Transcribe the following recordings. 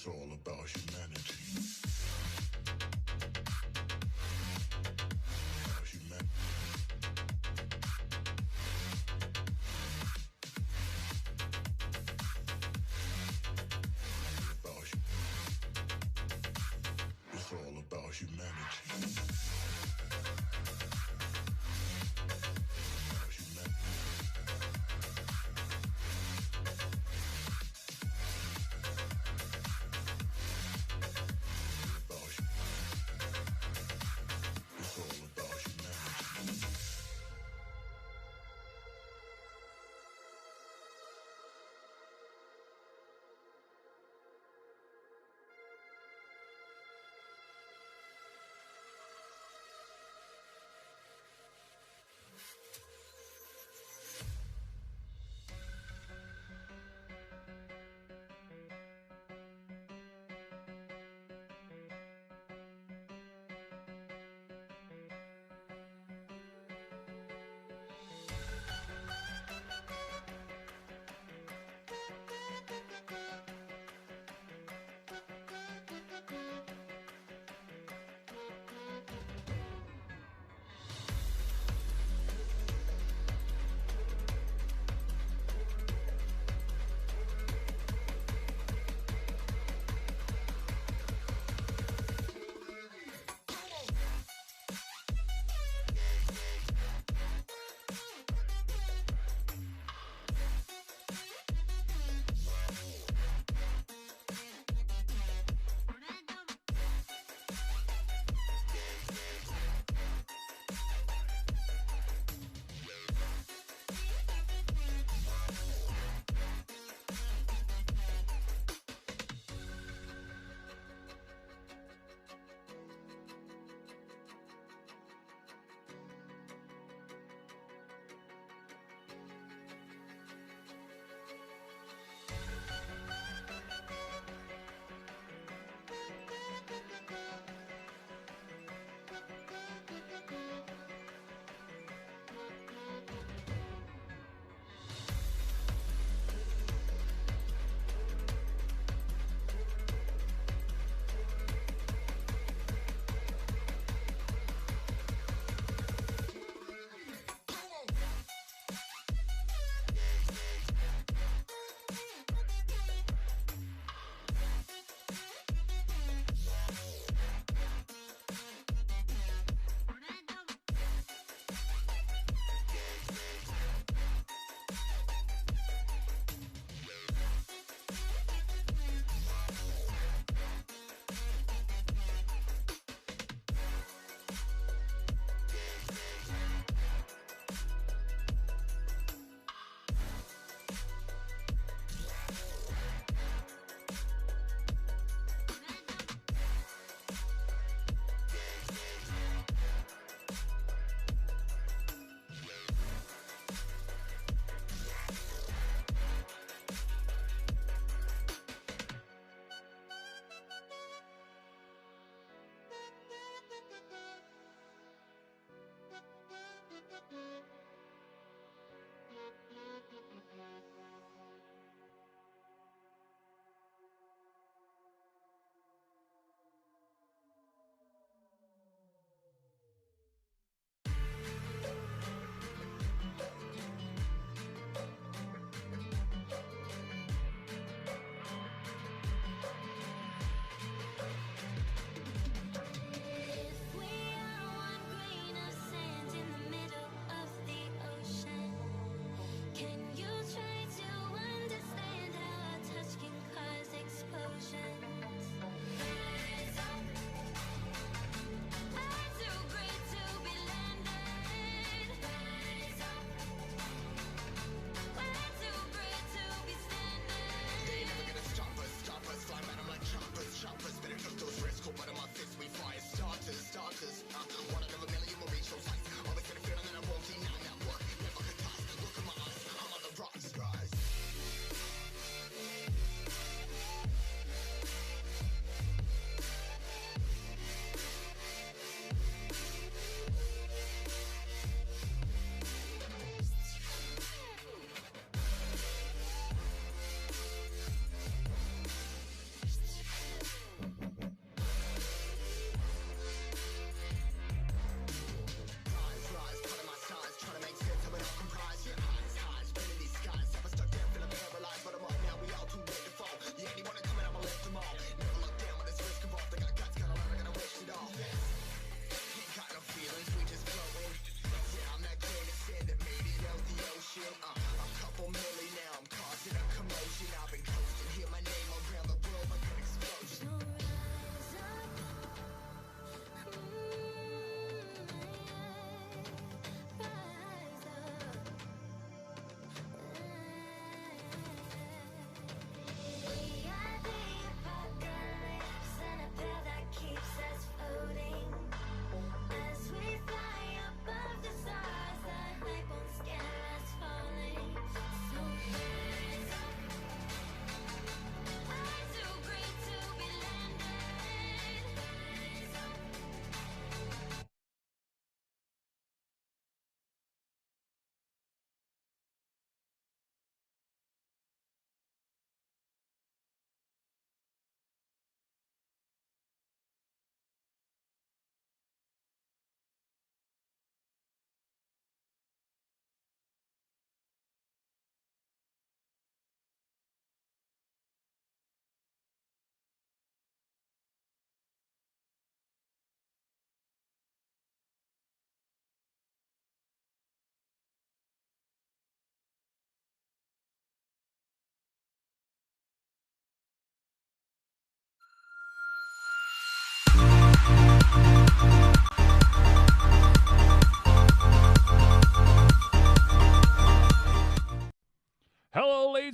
It's all about humanity. About humanity. It's all about humanity.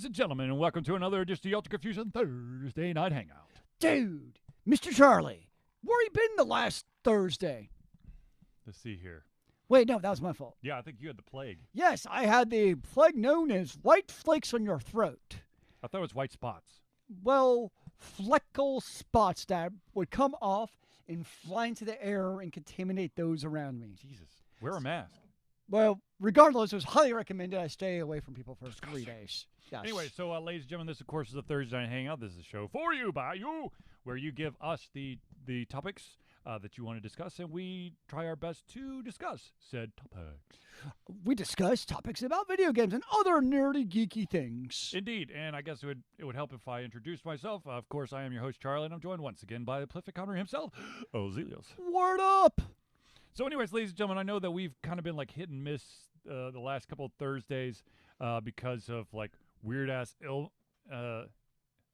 and gentlemen, and welcome to another edition of the Ultra Confusion Thursday Night Hangout. Dude, Mr. Charlie, where you been the last Thursday? Let's see here. Wait, no, that was my fault. Yeah, I think you had the plague. Yes, I had the plague known as white flakes on your throat. I thought it was white spots. Well, fleckle spots that would come off and fly into the air and contaminate those around me. Jesus. Wear a mask. Well, regardless, it was highly recommended I stay away from people for 3 days. Yes. Anyway, so ladies and gentlemen, this, of course, is a Thursday Night Hangout. This is a show for you, by you, where you give us the topics that you want to discuss, and we try our best to discuss said topics. We discuss topics about video games and other nerdy, geeky things. Indeed, and I guess it would help if I introduced myself. Of course, I am your host, Charlie, and I'm joined once again by the prolific hunter himself, Ozelius. Word up! So anyways, ladies and gentlemen, I know that we've kind of been like hit and miss the last couple of Thursdays because of like weird-ass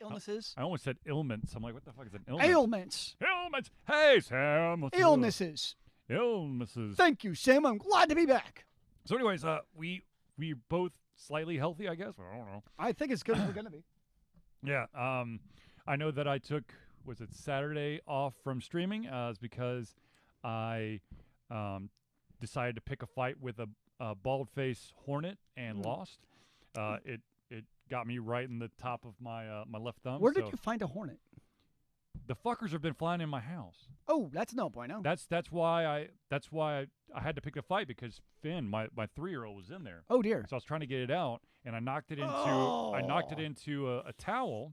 Illnesses? I almost said ailments. I'm like, what the fuck is an ailment? Ailments. Ailments. Hey, Sam. What's up? Illnesses. Illnesses. Thank you, Sam. I'm glad to be back. So anyways, we both slightly healthy, I guess. I don't know. I think it's good as we're going to be. Yeah. I know that I took, was it Saturday off from streaming? It's because I decided to pick a fight with a bald-faced hornet and lost. It got me right in the top of my my left thumb. Where did you find a hornet? The fuckers have been flying in my house. Oh, that's no bueno. That's why I had to pick a fight, because Finn, my 3-year-old, was in there. Oh dear. So I was trying to get it out, and I knocked it into a towel,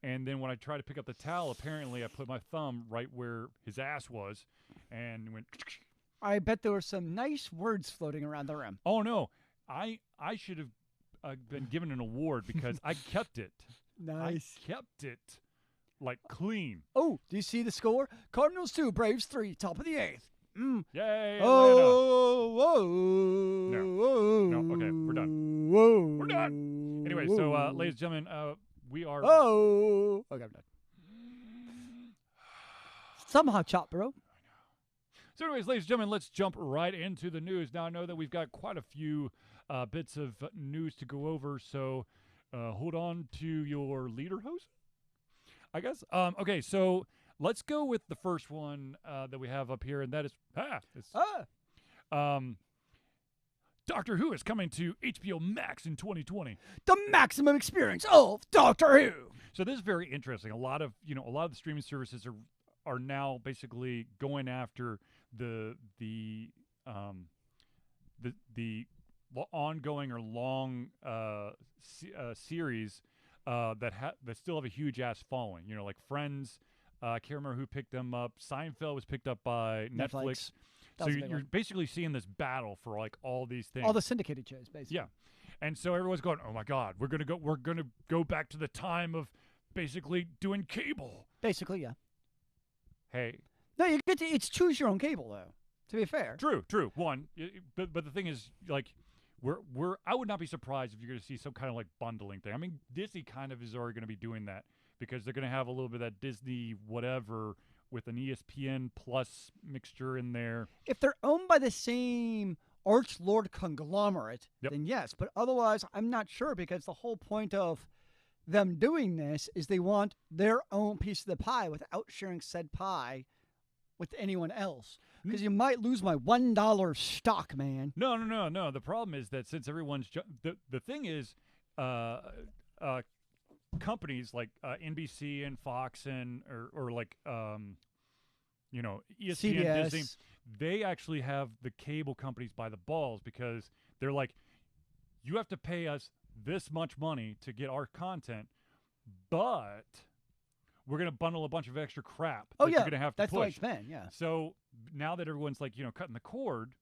and then when I tried to pick up the towel, apparently I put my thumb right where his ass was, and went. I bet there were some nice words floating around the room. Oh no, I should have been given an award because I kept it. Nice. I kept it like clean. Oh, do you see the score? Cardinals 2, Braves 3, top of the 8th. Yay! Atlanta. Oh, No, okay, we're done. Whoa. We're done. Anyway, so ladies and gentlemen, we are. Oh. Okay, I'm done. Somehow chop, bro. So anyways, ladies and gentlemen, let's jump right into the news. Now, I know that we've got quite a few bits of news to go over, so hold on to your leader hose, I guess. Okay, so let's go with the first one that we have up here, and that is Doctor Who is coming to HBO Max in 2020. The maximum experience of Doctor Who. So this is very interesting. A lot of the streaming services are now basically going after the ongoing or long series that still have a huge ass following. You know, like Friends. I can't remember who picked them up. Seinfeld was picked up by Netflix. So you're basically seeing this battle for like all these things. All the syndicated shows, basically. Yeah, and so everyone's going, "Oh my God, we're gonna go back to the time of basically doing cable." Basically, yeah. Hey. No, you get to. It's choose your own cable, though. To be fair. True. One, but the thing is, like, I would not be surprised if you're going to see some kind of like bundling thing. I mean, Disney kind of is already going to be doing that because they're going to have a little bit of that Disney whatever with an ESPN Plus mixture in there. If they're owned by the same arch-lord conglomerate, then yes. But otherwise, I'm not sure, because the whole point of them doing this is they want their own piece of the pie without sharing said pie with anyone else. Because you might lose my $1 stock, man. No. The problem is that since everyone's the thing is, companies like NBC and Fox and or like ESPN, CBS. Disney, they actually have the cable companies by the balls, because they're like, you have to pay us this much money to get our content, but we're going to bundle a bunch of extra crap that you're going to have to push. push. That's the way it's been, yeah. So now that everyone's like, cutting the cord,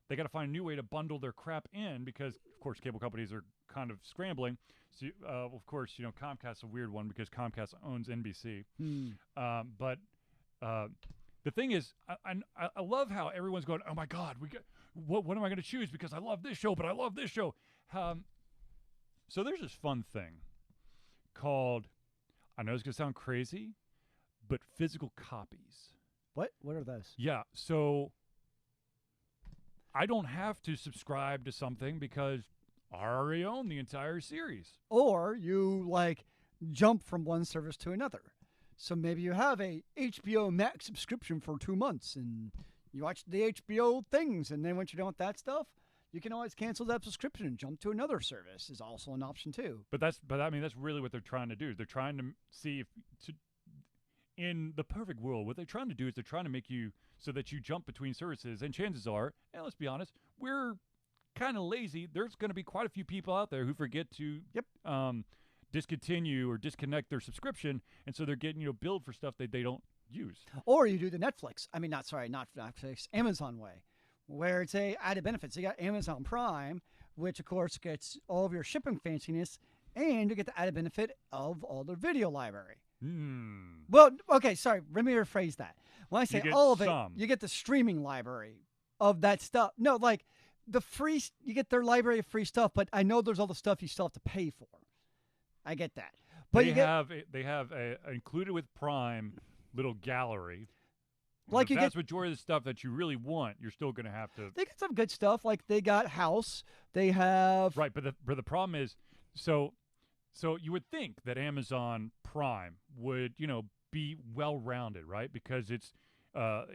they got to find a new way to bundle their crap in, because, of course, cable companies are kind of scrambling. So, of course, Comcast's a weird one because Comcast owns NBC. But the thing is, I love how everyone's going, oh, my God, what am I going to choose? Because I love this show, but I love this show. So there's this fun thing called, I know it's going to sound crazy, but physical copies. What? What are those? Yeah, so I don't have to subscribe to something because I already own the entire series. Or you like jump from one service to another. So maybe you have a HBO Max subscription for 2 months and you watch the HBO things, and then once you're done with that stuff, you can always cancel that subscription and jump to another service is also an option too. But I mean that's really what they're trying to do. They're trying to see if in the perfect world, what they're trying to do is they're trying to make you so that you jump between services. And chances are, and let's be honest, we're kind of lazy. There's going to be quite a few people out there who forget to discontinue or disconnect their subscription, and so they're getting billed for stuff that they don't use. Or you do the Netflix. I mean, not Netflix, Amazon way, where it's a added benefits. You got Amazon Prime, which of course gets all of your shipping fanciness, and you get the added benefit of all the video library. Well, okay, sorry. Let me rephrase that. When I say all of it, you get the streaming library of that stuff. No, like the free, you get their library of free stuff, but I know there's all the stuff you still have to pay for. I get that. But they have a included with Prime little gallery. Like the vast majority of the stuff that you really want, you're still going to have to. They got some good stuff. Like they got House. They have right, but the problem is, so you would think that Amazon Prime would be well rounded, right? Because it's a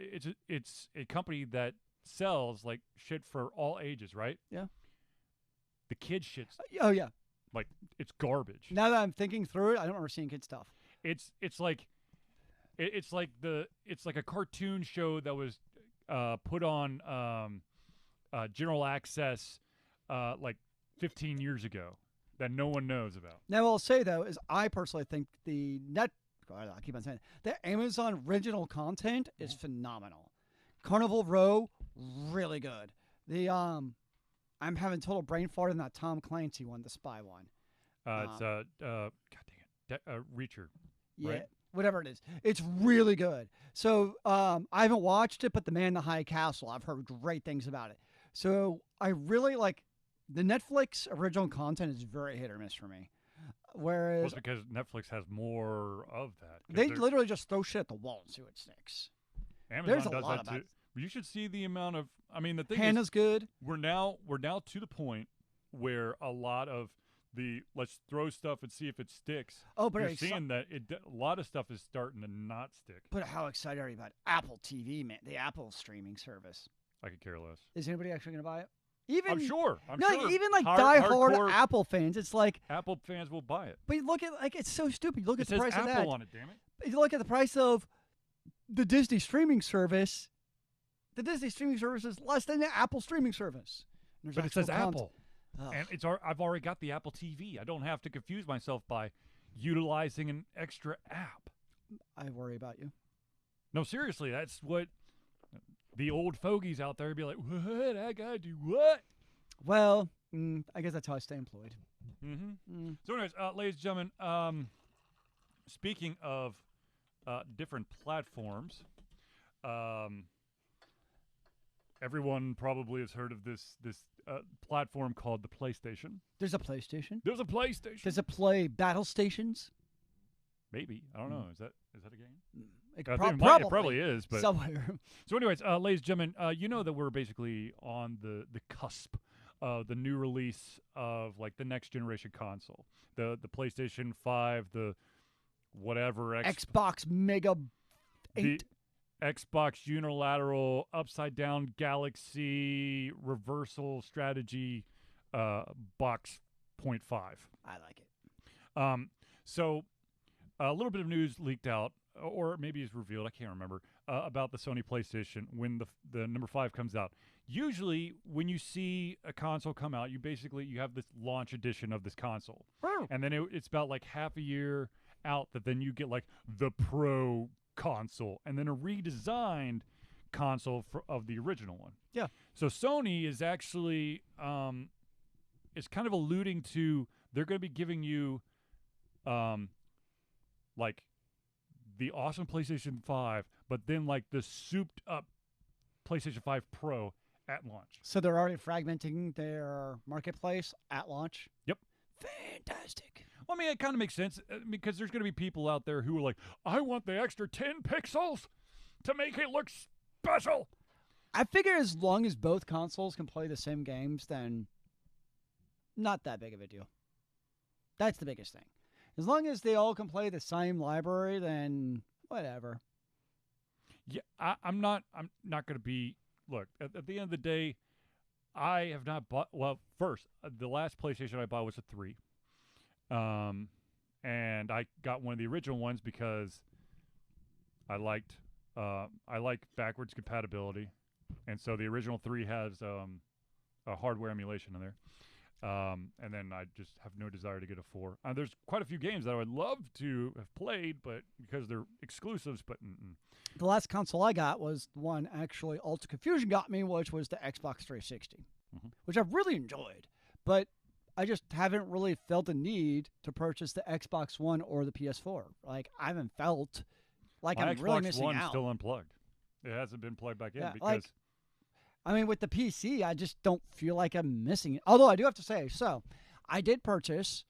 company that sells like shit for all ages, right? Yeah. The kid shit's oh yeah, like it's garbage. Now that I'm thinking through it, I don't remember seeing kid stuff. It's like a cartoon show that was put on general access like 15 years ago that no one knows about. Now I'll say though is I personally think I keep on saying the Amazon original content is phenomenal. Carnival Row, really good. The I'm having total brain fart in that Tom Clancy one, the spy one. It's God dang it, Reacher. Yeah, right? Whatever it is, it's really good. So I haven't watched it, but The Man in the High Castle, I've heard great things about it. So I really like the Netflix original content is very hit or miss for me. Whereas it's because Netflix has more of that. They literally just throw shit at the wall and see what sticks. Amazon does that too. You should see the amount of. I mean, the thing Hannah's is, good. We're now to the point where a lot of the let's throw stuff and see if it sticks. Oh, but you're seeing that a lot of stuff is starting to not stick. But how excited are you about Apple TV, man? The Apple streaming service. I could care less. Is anybody actually going to buy it? I'm sure. Even like diehard Apple fans, it's like Apple fans will buy it. But you look at it's so stupid. You look at the price Apple of that. on it, damn it. You look at the price of the Disney streaming service. The Disney streaming service is less than the Apple streaming service. But it says Apple. And I've already got the Apple TV. I don't have to confuse myself by utilizing an extra app. I worry about you. No, seriously, that's what the old fogies out there be like, what? I gotta do what? Well, I guess that's how I stay employed. So anyways, ladies and gentlemen, speaking of different platforms, everyone probably has heard of this platform called the PlayStation. There's a PlayStation. There's a PlayStation. Does it play Battle Stations? Maybe. I don't know. Is that a game? It probably is. But somewhere. So anyways, ladies and gentlemen, you know that we're basically on the cusp of the new release of like the next generation console. The PlayStation 5, the whatever. Xbox Mega 8. Xbox unilateral upside down galaxy reversal strategy box 0.5. I like it. So a little bit of news leaked out, or maybe is revealed, I can't remember, about the Sony PlayStation when the number 5 comes out. Usually when you see a console come out, you have this launch edition of this console. And then it's about like half a year out that then you get like the Pro console and then a redesigned console of the original one. Yeah. So Sony is actually is kind of alluding to they're going to be giving you like the awesome PlayStation 5, but then like the souped up PlayStation 5 Pro at launch. So they're already fragmenting their marketplace at launch? Yep. Fantastic. Well, I mean, it kind of makes sense because there's going to be people out there who are like, I want the extra 10 pixels to make it look special. I figure as long as both consoles can play the same games, then not that big of a deal. That's the biggest thing. As long as they all can play the same library, then whatever. Yeah, I'm not going to be. Look, at the end of the day, I have not bought. Well, first, the last PlayStation I bought was a 3, and I got one of the original ones because I liked backwards compatibility, and so the original 3 has a hardware emulation in there. And then I just have no desire to get a 4. There's quite a few games that I would love to have played, but because they're exclusives. But the last console I got was the one actually Ultra Confusion got me, which was the Xbox 360, which I've really enjoyed. But I just haven't really felt a need to purchase the Xbox One or the PS4. Like, I haven't felt like my I'm Xbox really missing One's out. still unplugged. It hasn't been plugged back in because. Like, I mean, with the PC, I just don't feel like I'm missing it. Although I do have to say, so I did purchase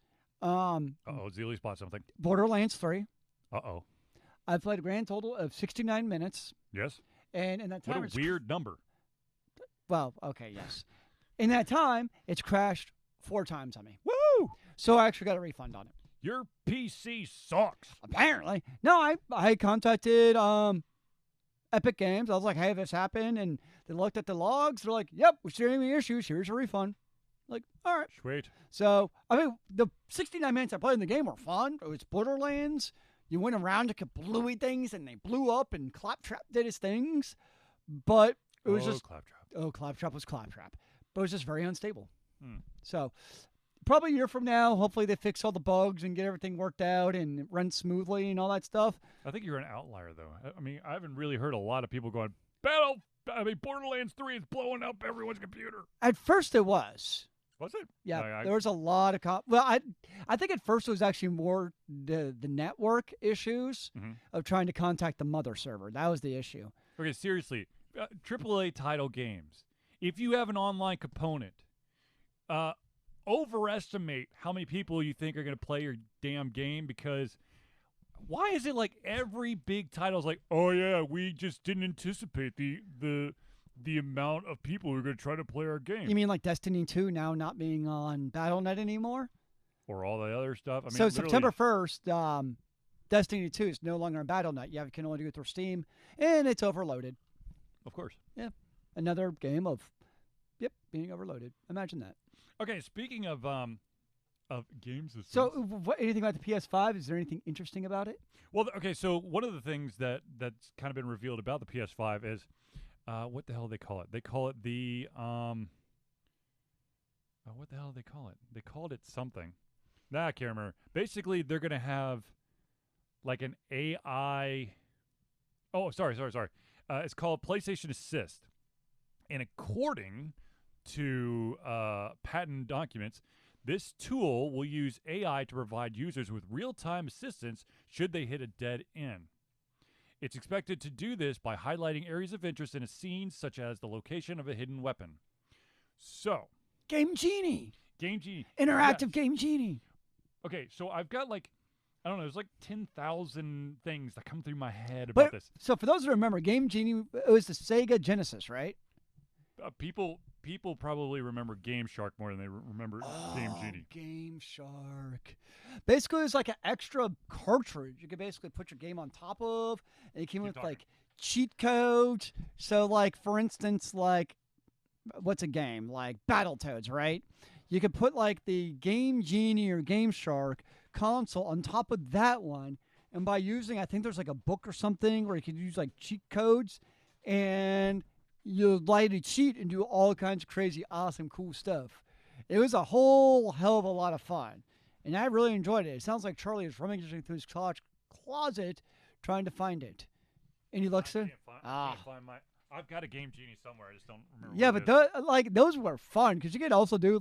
Zeely's bought something. Borderlands 3. Uh-oh. I played a grand total of 69 minutes. Yes. And in that time, What a weird number. Well, okay, yes. In that time, it's crashed 4 times on me. Woo! So I actually got a refund on it. Your PC sucks. Apparently. No, I contacted Epic Games. I was like, hey, this happened. And they looked at the logs. They're like, yep, we're seeing any issues. Here's your refund. Like, all right. Sweet. So, I mean, the 69 minutes I played in the game were fun. It was Borderlands. You went around to kablooey things, and they blew up, and Claptrap did his things. But it was just... Claptrap. Oh, Claptrap was Claptrap. But it was just very unstable. So, probably a year from now, hopefully they fix all the bugs and get everything worked out and it runs smoothly and all that stuff. I think you're an outlier, though. I mean, I haven't really heard a lot of people going, Borderlands 3 is blowing up everyone's computer. At first it was. Was it? Yeah, there was a lot of... well, I think at first it was actually more the network issues of trying to contact the mother server. That was the issue. Okay, seriously. AAA title games. If you have an online component, overestimate how many people you think are going to play your damn game, because why is it like every big title is like, oh yeah, we just didn't anticipate the amount of people who are going to try to play our game. You mean like Destiny 2 now not being on Battle.net anymore? Or all the other stuff? I mean, so September 1st, Destiny 2 is no longer on Battle.net. You can only do it through Steam, and it's overloaded. Of course. Yeah. Another game of, being overloaded. Imagine that. Okay, speaking of games systems. So, anything about the PS5? Is there anything interesting about it? Well, okay, so one of the things that's kind of been revealed about the PS5 is, what the hell do they call it? They call it the, what the hell do they call it? They called it something. Nah, I can't remember. Basically, they're going to have like an AI. Oh, sorry. It's called PlayStation Assist. And according to patent documents, this tool will use AI to provide users with real-time assistance should they hit a dead end. It's expected to do this by highlighting areas of interest in a scene, such as the location of a hidden weapon. So, Game Genie. Interactive yes. Game Genie. Okay, so I've got I don't know, there's 10,000 things that come through my head about this. So for those that remember, Game Genie, it was the Sega Genesis, right? People probably remember Game Shark more than they remember Game Genie. Game Shark. Basically, it's like an extra cartridge you could basically put your game on top of, and it came with cheat codes. So, for instance, what's a game like Battletoads, right? You could put the Game Genie or Game Shark console on top of that one, and by using, I think there's a book or something where you could use cheat codes, and you lightly cheat and do all kinds of crazy, awesome, cool stuff. It was a whole hell of a lot of fun, and I really enjoyed it. It sounds like Charlie is rummaging through his closet trying to find it. And he looks at I've got a Game Genie somewhere. I just don't remember. Yeah, but those were fun because you could also do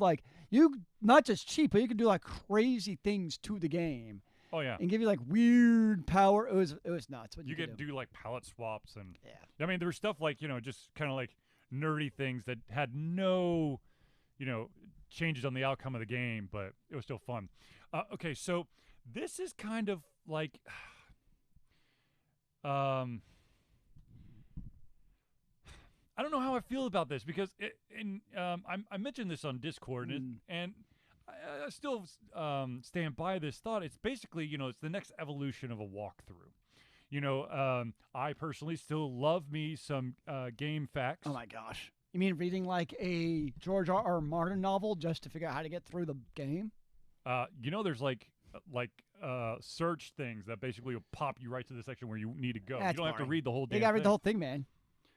you not just cheat, but you could do crazy things to the game. Oh yeah, and give you weird power. It was nuts. What you could do palette swaps and yeah. I mean, there was stuff just kind of nerdy things that had no, changes on the outcome of the game, but it was still fun. Okay, so this is kind of I don't know how I feel about this because I mentioned this on Discord and I still stand by this thought. It's basically, it's the next evolution of a walkthrough. I personally still love me some game facts. Oh my gosh. You mean reading like a George R. Martin novel just to figure out how to get through the game? There's like search things that basically will pop you right to the section where you need to go. That's you don't have to boring. read the whole damn You gotta read thing. the whole thing, man.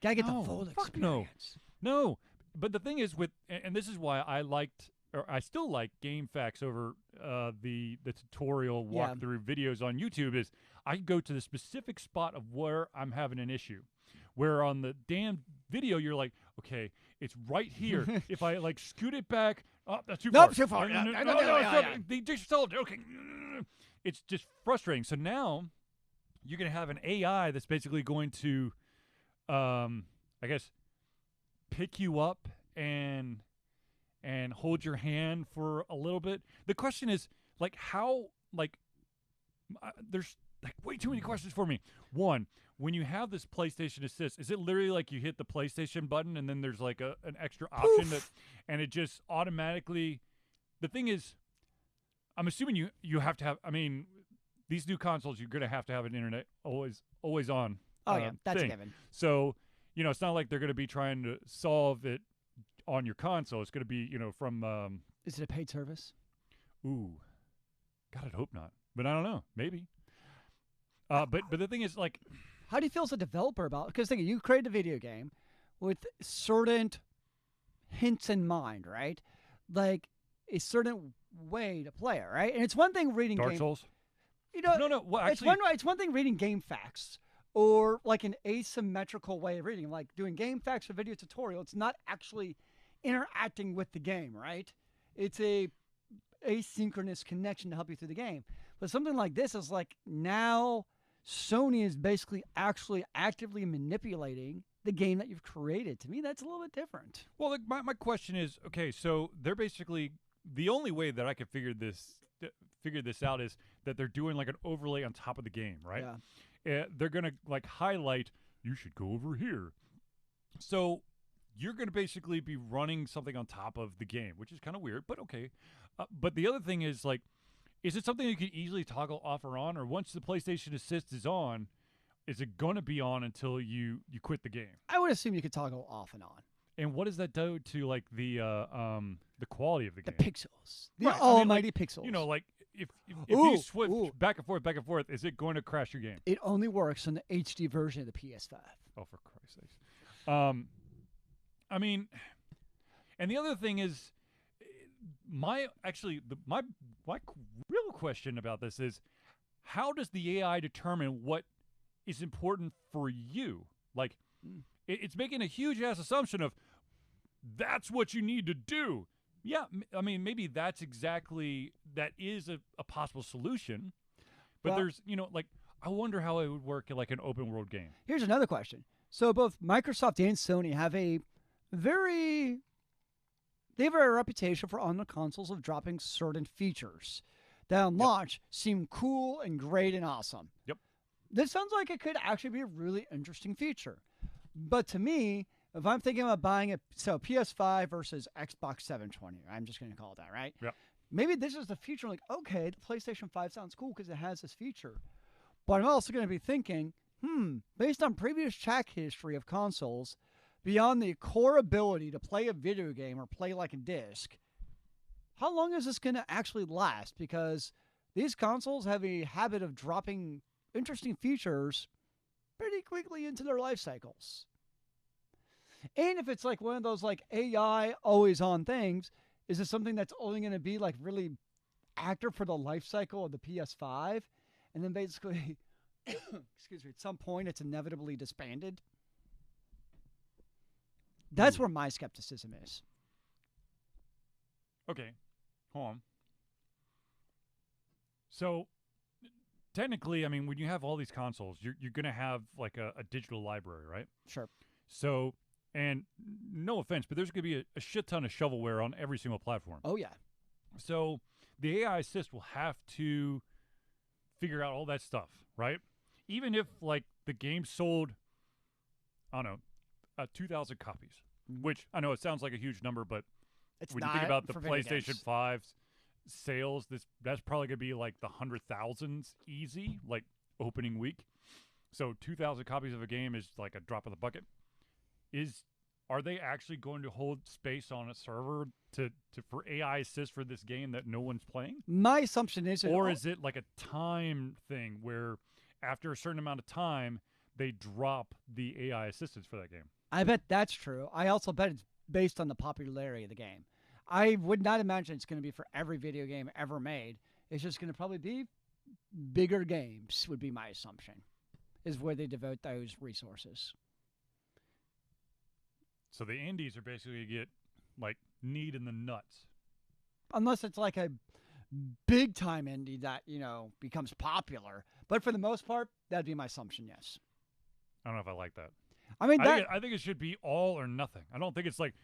Gotta get No, the full fuck no. experience. No, but the thing is and this is why I still like game facts over the tutorial Yeah. walkthrough videos on YouTube is I go to the specific spot of where I'm having an issue. Where on the damn video you're like, okay, it's right here. If I like scoot it back, oh, that's too far. Nope, too far. No, No, it's no, not. yeah. They just solved it. Okay, it's just frustrating. So now you're gonna have an AI that's basically going to, I guess, pick you up and hold your hand for a little bit. The question is like how there's like way too many questions for me. One, when you have this PlayStation Assist, is it literally like you hit the PlayStation button and then there's like an extra option and it just automatically? The thing is, I'm assuming you have to have. I mean, these new consoles you're gonna have to have an internet always on. Oh yeah, that's thing. a given. So it's not like they're gonna be trying to solve it on your console. It's gonna be from. Is it a paid service? Ooh, God, I'd hope not, but I don't know. Maybe. But the thing is, like, How do you feel as a developer about? Because think you created a video game with certain hints in mind, right? Like a certain way to play it, right? And it's one thing reading Dark game, Souls. No. Well, it's actually, it's one thing reading game facts or like an asymmetrical way of reading, like doing game facts or video tutorial. It's not actually interacting with the game, right? It's a asynchronous connection to help you through the game. But something like this is like now Sony is basically actually actively manipulating the game that you've created. To me, that's a little bit different. well, like, my question is, okay, so they're basically the only way that I could figure this out is that they're doing like an overlay on top of the game, right? Yeah. They're gonna like highlight. You should go over here. So you're gonna basically be running something on top of the game, which is kind of weird, but okay. But the other thing is like. Is it something you can easily toggle off or on, or once the PlayStation Assist is on, is it going to be on until you quit the game? I would assume you could toggle off and on. And what does that do to like the quality of the The game? pixels. The Right, I mean, almighty like, pixels. Like if Ooh, you switch ooh. back and forth, is it going to crash your game? It only works on the HD version of the PS5. Oh, for Christ's sakes! I mean, and the other thing is, my real question about this is, how does the AI determine what is important for you? Like, it's making a huge ass assumption of that's what you need to do. Yeah, I mean, maybe that is a possible solution, but Well- there's like I wonder how it would work in like an open world game. Here's another question. So both Microsoft and Sony have they have a reputation for on the consoles of dropping certain features that on launch seem cool and great and awesome. Yep. This sounds like it could actually be a really interesting feature. But to me, if I'm thinking about buying PS5 versus Xbox 720, I'm just going to call it that, right? Yep. Maybe this is the future. Like, okay, the PlayStation 5 sounds cool because it has this feature. But I'm also going to be thinking, based on previous chat history of consoles, beyond the core ability to play a video game or play like a disc, how long is this going to actually last? Because these consoles have a habit of dropping interesting features pretty quickly into their life cycles. And if it's like one of those like AI always on things, is it something that's only going to be like really active for the life cycle of the PS5? And then basically, excuse me, at some point it's inevitably disbanded? That's where my skepticism is. Okay, hold on. So, technically, I mean, when you have all these consoles, you're going to have like a digital library, right? Sure. So, and no offense, but there's going to be a shit ton of shovelware on every single platform. Oh, yeah. So, the AI assist will have to figure out all that stuff, right? Even if like the game sold, I don't know, 2,000 copies, which I know it sounds like a huge number, but It's when you not think about the for video PlayStation games. 5s sales. That's probably gonna be like the 100,000s easy, like opening week. So 2,000 copies of a game is like a drop in the bucket. Are they actually going to hold space on a server for AI assist for this game that no one's playing? My assumption is, Or is it like a time thing where after a certain amount of time they drop the AI assistance for that game? I bet that's true. I also bet it's based on the popularity of the game. I would not imagine it's going to be for every video game ever made. It's just going to probably be bigger games, would be my assumption, is where they devote those resources. So the indies are basically get like kneed in the nuts. Unless it's like a big time indie that, becomes popular. But for the most part, that'd be my assumption, yes. I don't know if I like that. I mean, I think it should be all or nothing. I don't think it's like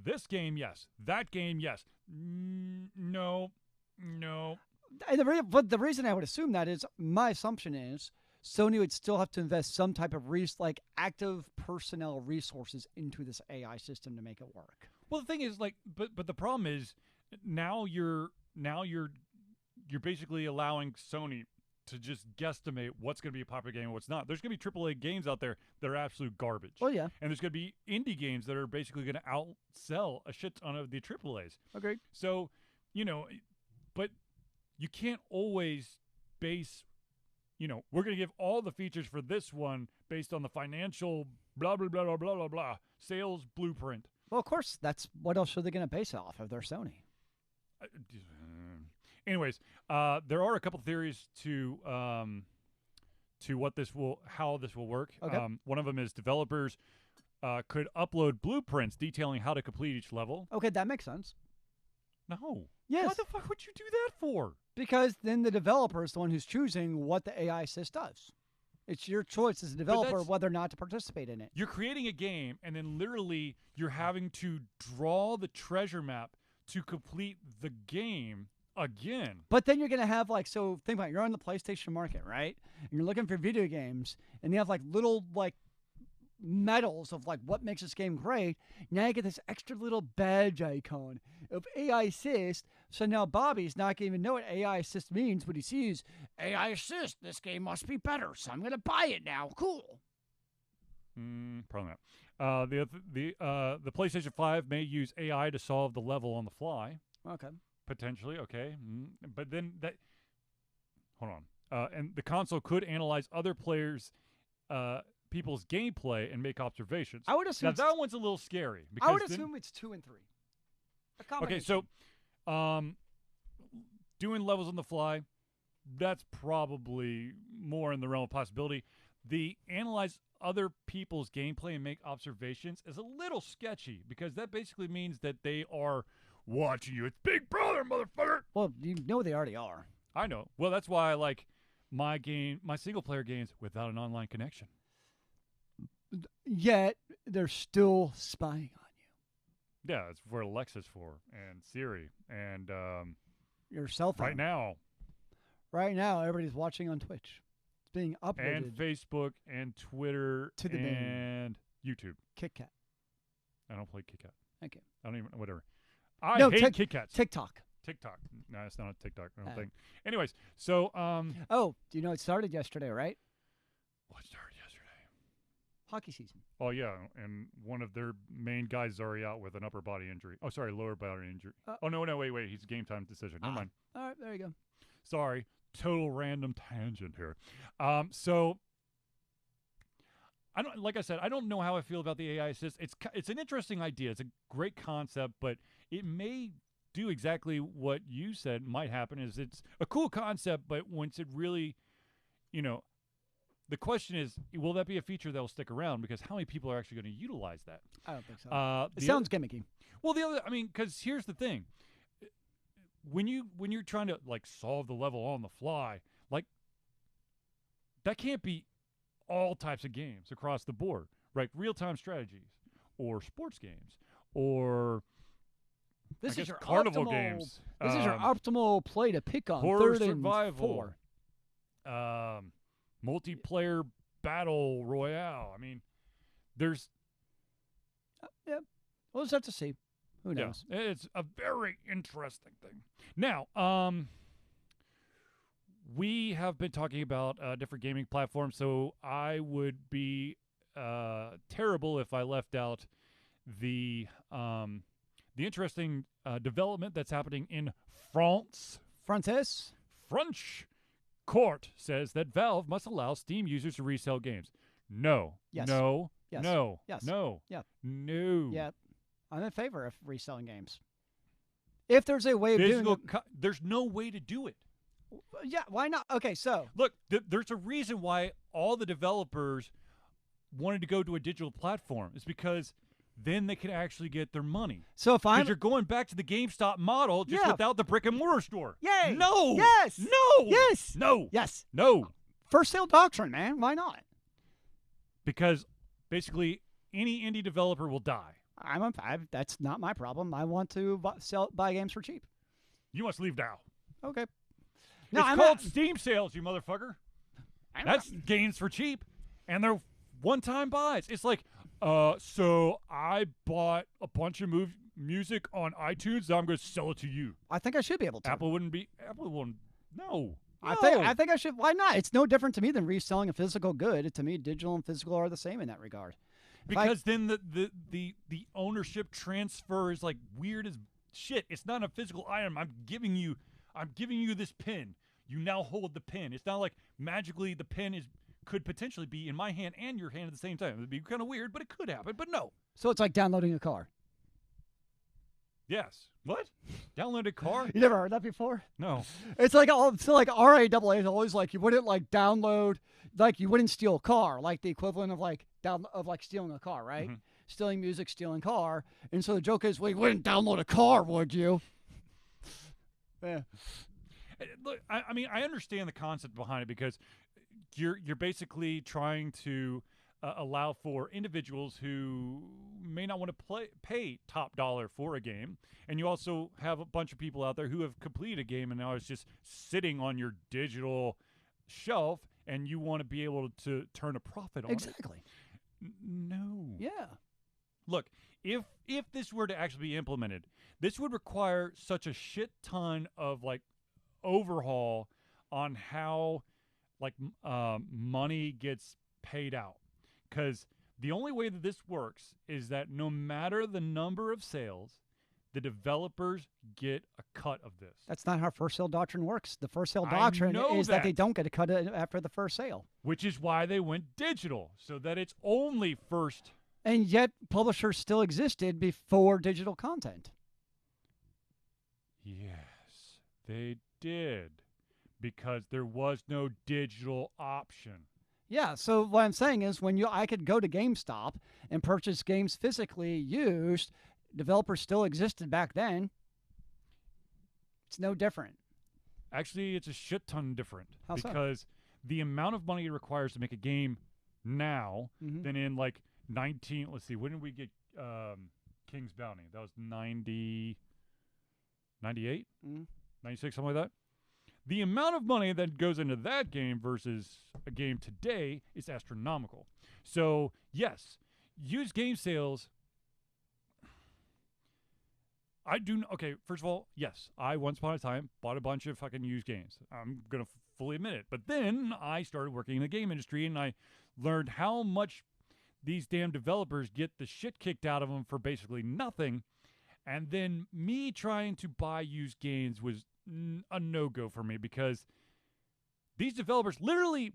this game, yes. That game, yes. No. But the reason I would assume that is, my assumption is Sony would still have to invest some type of active personnel resources into this AI system to make it work. Well, the thing is, like, but the problem is now you're basically allowing Sony to just guesstimate what's going to be a popular game and what's not. There's going to be AAA games out there that are absolute garbage. Oh, yeah. And there's going to be indie games that are basically going to outsell a shit ton of the AAAs. Agreed. So, but you can't always base, we're going to give all the features for this one based on the financial blah, blah, blah, blah, blah, blah, blah, sales blueprint. Well, of course, what else are they going to base it off of? They're Sony. Anyways, there are a couple theories to how this will work. Okay. One of them is developers could upload blueprints detailing how to complete each level. Okay, that makes sense. No. Yes. What the fuck would you do that for? Because then the developer is the one who's choosing what the AI assist does. It's your choice as a developer whether or not to participate in it. You're creating a game, and then literally you're having to draw the treasure map to complete the game again. But then you're going to have think about it, you're on the PlayStation market, right? And you're looking for video games, and you have little medals of what makes this game great. Now you get this extra little badge icon of AI assist. So now Bobby's not going to even know what AI assist means, but he sees AI assist. This game must be better, so I'm going to buy it now. Cool. Probably not. The PlayStation 5 may use AI to solve the level on the fly. Okay. Potentially, okay. But then hold on. And the console could analyze other people's gameplay and make observations. I would assume now that one's a little scary. I would assume it's 2 and 3. Okay, so doing levels on the fly, that's probably more in the realm of possibility. The analyze other people's gameplay and make observations is a little sketchy because that basically means that they are watching you. It's Big Brother, motherfucker. Well, you know they already are. I know. Well, that's why I like my single-player games without an online connection. Yet they're still spying on you. Yeah, it's where Alexa's for, and Siri, and your cell phone. Right now, everybody's watching on Twitch. It's being uploaded. And Facebook, and Twitter, to the and YouTube. Kit Kat. I don't play Kit Kat. Okay. I don't even whatever. I hate Kit Kats. TikTok. No, it's not a TikTok. I don't think. Anyways, so oh, do you know it started yesterday, right? What started yesterday? Hockey season. Oh yeah, and one of their main guys is already out with an upper body injury. Oh, sorry, lower body injury. Oh no, wait. He's a game time decision. Never mind. All right, there you go. Sorry, total random tangent here. So like I said, I don't know how I feel about the AI assist. It's an interesting idea. It's a great concept, but it may do exactly what you said might happen. Is it's a cool concept, but once it really, the question is, will that be a feature that will stick around? Because how many people are actually going to utilize that? I don't think so. It sounds gimmicky. Well, because here's the thing: when you're trying to solve the level on the fly, that can't be all types of games across the board, right? Real-time strategies, or sports games, or this is your carnival games. This is your optimal play to pick on. Horror third survival. And 4. Multiplayer battle royale. I mean, there's yeah. We'll just have to see. Who knows? Yeah, it's a very interesting thing. Now, we have been talking about different gaming platforms, so I would be terrible if I left out the interesting development that's happening in France. Francis? French court says that Valve must allow Steam users to resell games. No. Yes. No. Yes. No. Yes. No. Yep. No. Yep. I'm in favor of reselling games. If there's a way of doing it. There's no way to do it. Yeah, why not? Okay, so. Look, there's a reason why all the developers wanted to go to a digital platform. It's because then they can actually get their money. So if I'm. Because you're going back to the GameStop model just without the brick and mortar store. Yay! No! Yes! No! Yes! No! Yes! No! First sale doctrine, man. Why not? Because basically any indie developer will die. That's not my problem. I want to buy games for cheap. You must leave now. Okay. It's called Steam sales, you motherfucker. That's games for cheap. And they're one-time buys. It's like, so I bought a bunch of music on iTunes, so I'm going to sell it to you. I think I should be able to. Apple wouldn't. No. I think I should. Why not? It's no different to me than reselling a physical good. To me, digital and physical are the same in that regard. Because then the ownership transfer is like weird as shit. It's not a physical item. I'm giving you this pin. You now hold the pin. It's not like magically the pin could potentially be in my hand and your hand at the same time. It'd be kind of weird, but it could happen. But no. So it's like downloading a car. Yes. What? Download a car? You never heard that before? No. It's like RAAA is always like you wouldn't like download, like you wouldn't steal a car, like the equivalent of like stealing a car, right? Mm-hmm. Stealing music, stealing car, and so the joke is, well, you wouldn't download a car, would you? Yeah. Look, I mean, I understand the concept behind it because you're basically trying to allow for individuals who may not want to pay top dollar for a game, and you also have a bunch of people out there who have completed a game and now it's just sitting on your digital shelf, and you want to be able to turn a profit on Exactly. it. No. Yeah. Look, if this were to actually be implemented, this would require such a shit ton of like overhaul on how like money gets paid out. Because the only way that this works is that no matter the number of sales, the developers get a cut of this. That's not how first sale doctrine works. The first sale doctrine is that they don't get a cut after the first sale. Which is why they went digital, so that it's only first. And yet publishers still existed before digital content. Yes, they did. Because there was no digital option. Yeah, so what I'm saying is I could go to GameStop and purchase games physically used, developers still existed back then. It's no different. Actually, it's a shit ton different. How so? Because the amount of money it requires to make a game now than in like when did we get King's Bounty? That was 90, 98? 96, something like that? The amount of money that goes into that game versus a game today is astronomical. So, yes, used game sales. Okay, first of all, yes, I once upon a time bought a bunch of fucking used games. I'm going to fully admit it. But then I started working in the game industry and I learned how much these damn developers get the shit kicked out of them for basically nothing. And then me trying to buy used games was a no-go for me because these developers literally,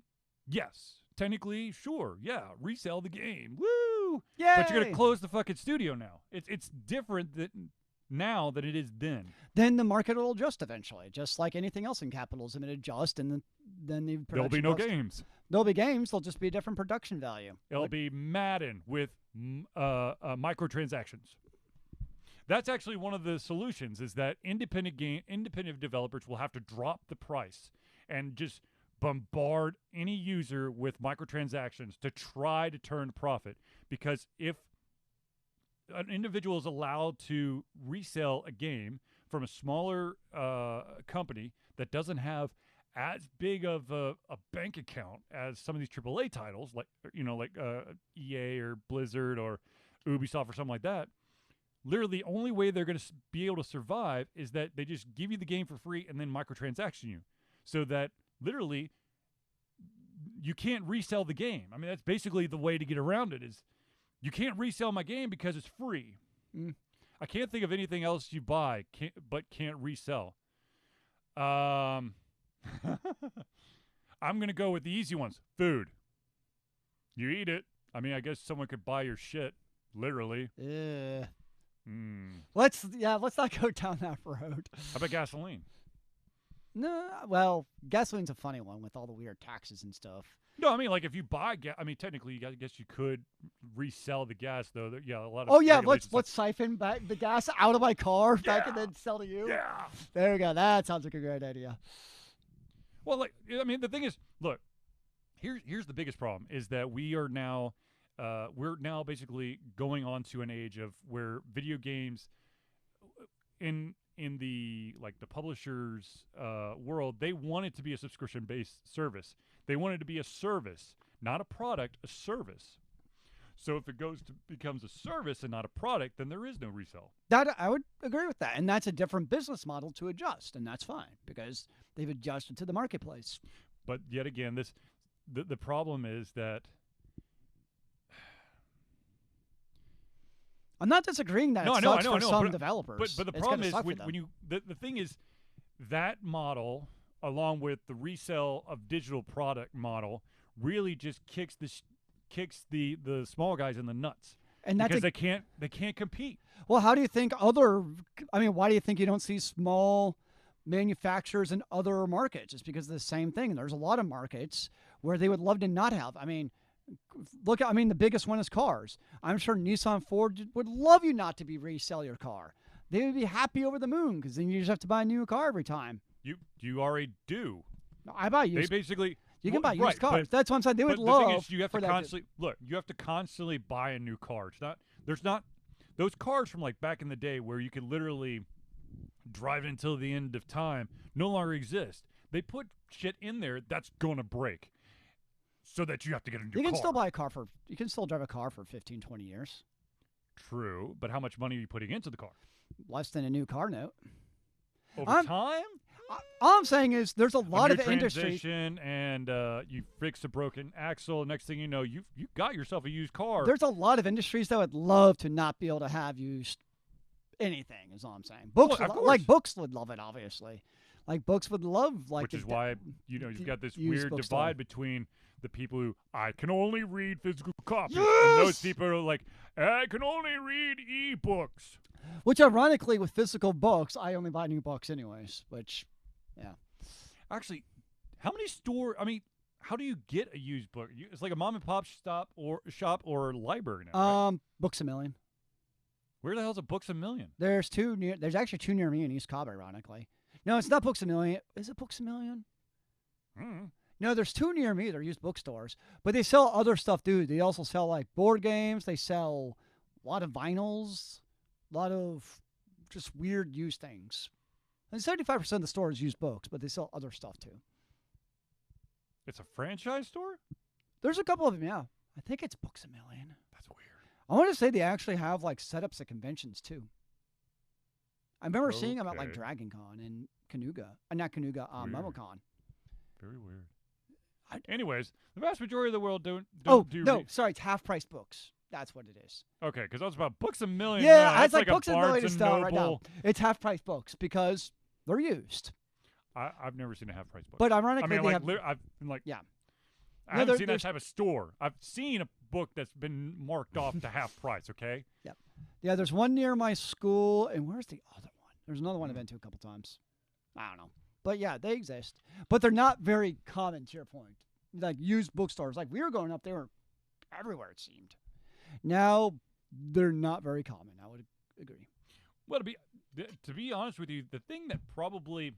yes, technically, sure, yeah, resell the game. Woo! Yay! But you're going to close the fucking studio now. It's different now than it is then. Then the market will adjust eventually, just like anything else in capitalism. It adjusts, and then the production There'll be no cost. games. There'll be games. There'll just be a different production value. It'll be Madden with microtransactions. That's actually one of the solutions, is that independent developers will have to drop the price and just bombard any user with microtransactions to try to turn a profit. Because if an individual is allowed to resell a game from a smaller company that doesn't have as big of a bank account as some of these AAA titles, like EA or Blizzard or Ubisoft or something like that, literally the only way they're going to be able to survive is that they just give you the game for free and then microtransaction you, so that literally you can't resell the game. I mean, that's basically the way to get around it. Is you can't resell my game because it's free. I can't think of anything else you buy but can't resell. I'm going to go with the easy ones. Food. You eat it. I mean, I guess someone could buy your shit, literally. Let's not go down that road. How about gasoline? No, well, gasoline's a funny one with all the weird taxes and stuff. No, I mean, like, if you buy gas, I mean, technically, I guess you could resell the gas, though. Yeah, a lot of. Oh yeah, let's siphon back the gas out of my car back and then sell to you. Yeah. There we go. That sounds like a great idea. Well, like, I mean, the thing is, look, here's the biggest problem is that we're now basically going on to an age of where video games, in the like the publishers' world, they want it to be a subscription-based service. They want it to be a service, not a product, a service. So if it becomes a service and not a product, then there is no resale. That I would agree with that, and that's a different business model to adjust, and that's fine because they've adjusted to the marketplace. But yet again, the problem is that I'm not disagreeing that it sucks for some developers. But the problem is when you the thing is that model, along with the resale of digital product model, really just kicks the small guys in the nuts, and that's because they can't compete. Well, how do you think why do you think you don't see small manufacturers in other markets? It's because of the same thing. There's a lot of markets where they would love to not have. I mean, the biggest one is cars. I'm sure Nissan, Ford would love you not to resell your car. They would be happy over the moon because then you just have to buy a new car every time. You already do. I buy used. They basically you can buy used cars. But, that's what I'm saying. They would love. The thing is, you have to constantly look. You have to constantly buy a new car. There's not those cars from like back in the day where you could literally drive it until the end of time no longer exist. They put shit in there that's gonna break, so that you have to get a new car. You can still buy a car you can still drive a car for 15, 20 years. True, but how much money are you putting into the car? Less than a new car note. Over time? All I'm saying is there's a lot of industries. And you fix a broken axle. Next thing you know, you got yourself a used car. There's a lot of industries that would love to not be able to have used anything, is all I'm saying. Books, books would love it, obviously. Like books would love which is why you've got this weird divide between the people who I can only read physical copies, and those people who are like, I can only read e-books. Which, ironically, with physical books, I only buy new books anyways, which, yeah. Actually, how do you get a used book? It's like a mom and pop shop or library now, right? Books A Million. Where the hell's a Books A Million? There's actually two near me in East Cobb, ironically. No, it's not Books A Million. Is it Books A Million? No, there's two near me. They're used bookstores, but they sell other stuff, dude. They also sell like board games. They sell a lot of vinyls. A lot of just weird used things. And 75% of the stores use books, but they sell other stuff too. It's a franchise store? There's a couple of them, yeah. I think it's Books A Million. That's weird. I want to say they actually have like setups at conventions too. I remember seeing them at like Dragon Con and MomoCon. Very weird. Anyways, the vast majority of the world don't sorry, it's half-price books. That's what it is. Okay, because I was about Books A Million. Yeah, no, it's like Books a A Million style right now. Noble. It's half-price books because they're used. I've never seen a half-price book. But ironically, I haven't seen that type of store. I've seen a book that's been marked off to half price. Okay. Yeah. Yeah. There's one near my school, and where's the other one? There's another one I've been to a couple times. I don't know, but yeah, they exist. But they're not very common. To your point, like used bookstores, like we were going up, they were everywhere. It seemed. Now they're not very common. I would agree. Well, to be honest with you, the thing that probably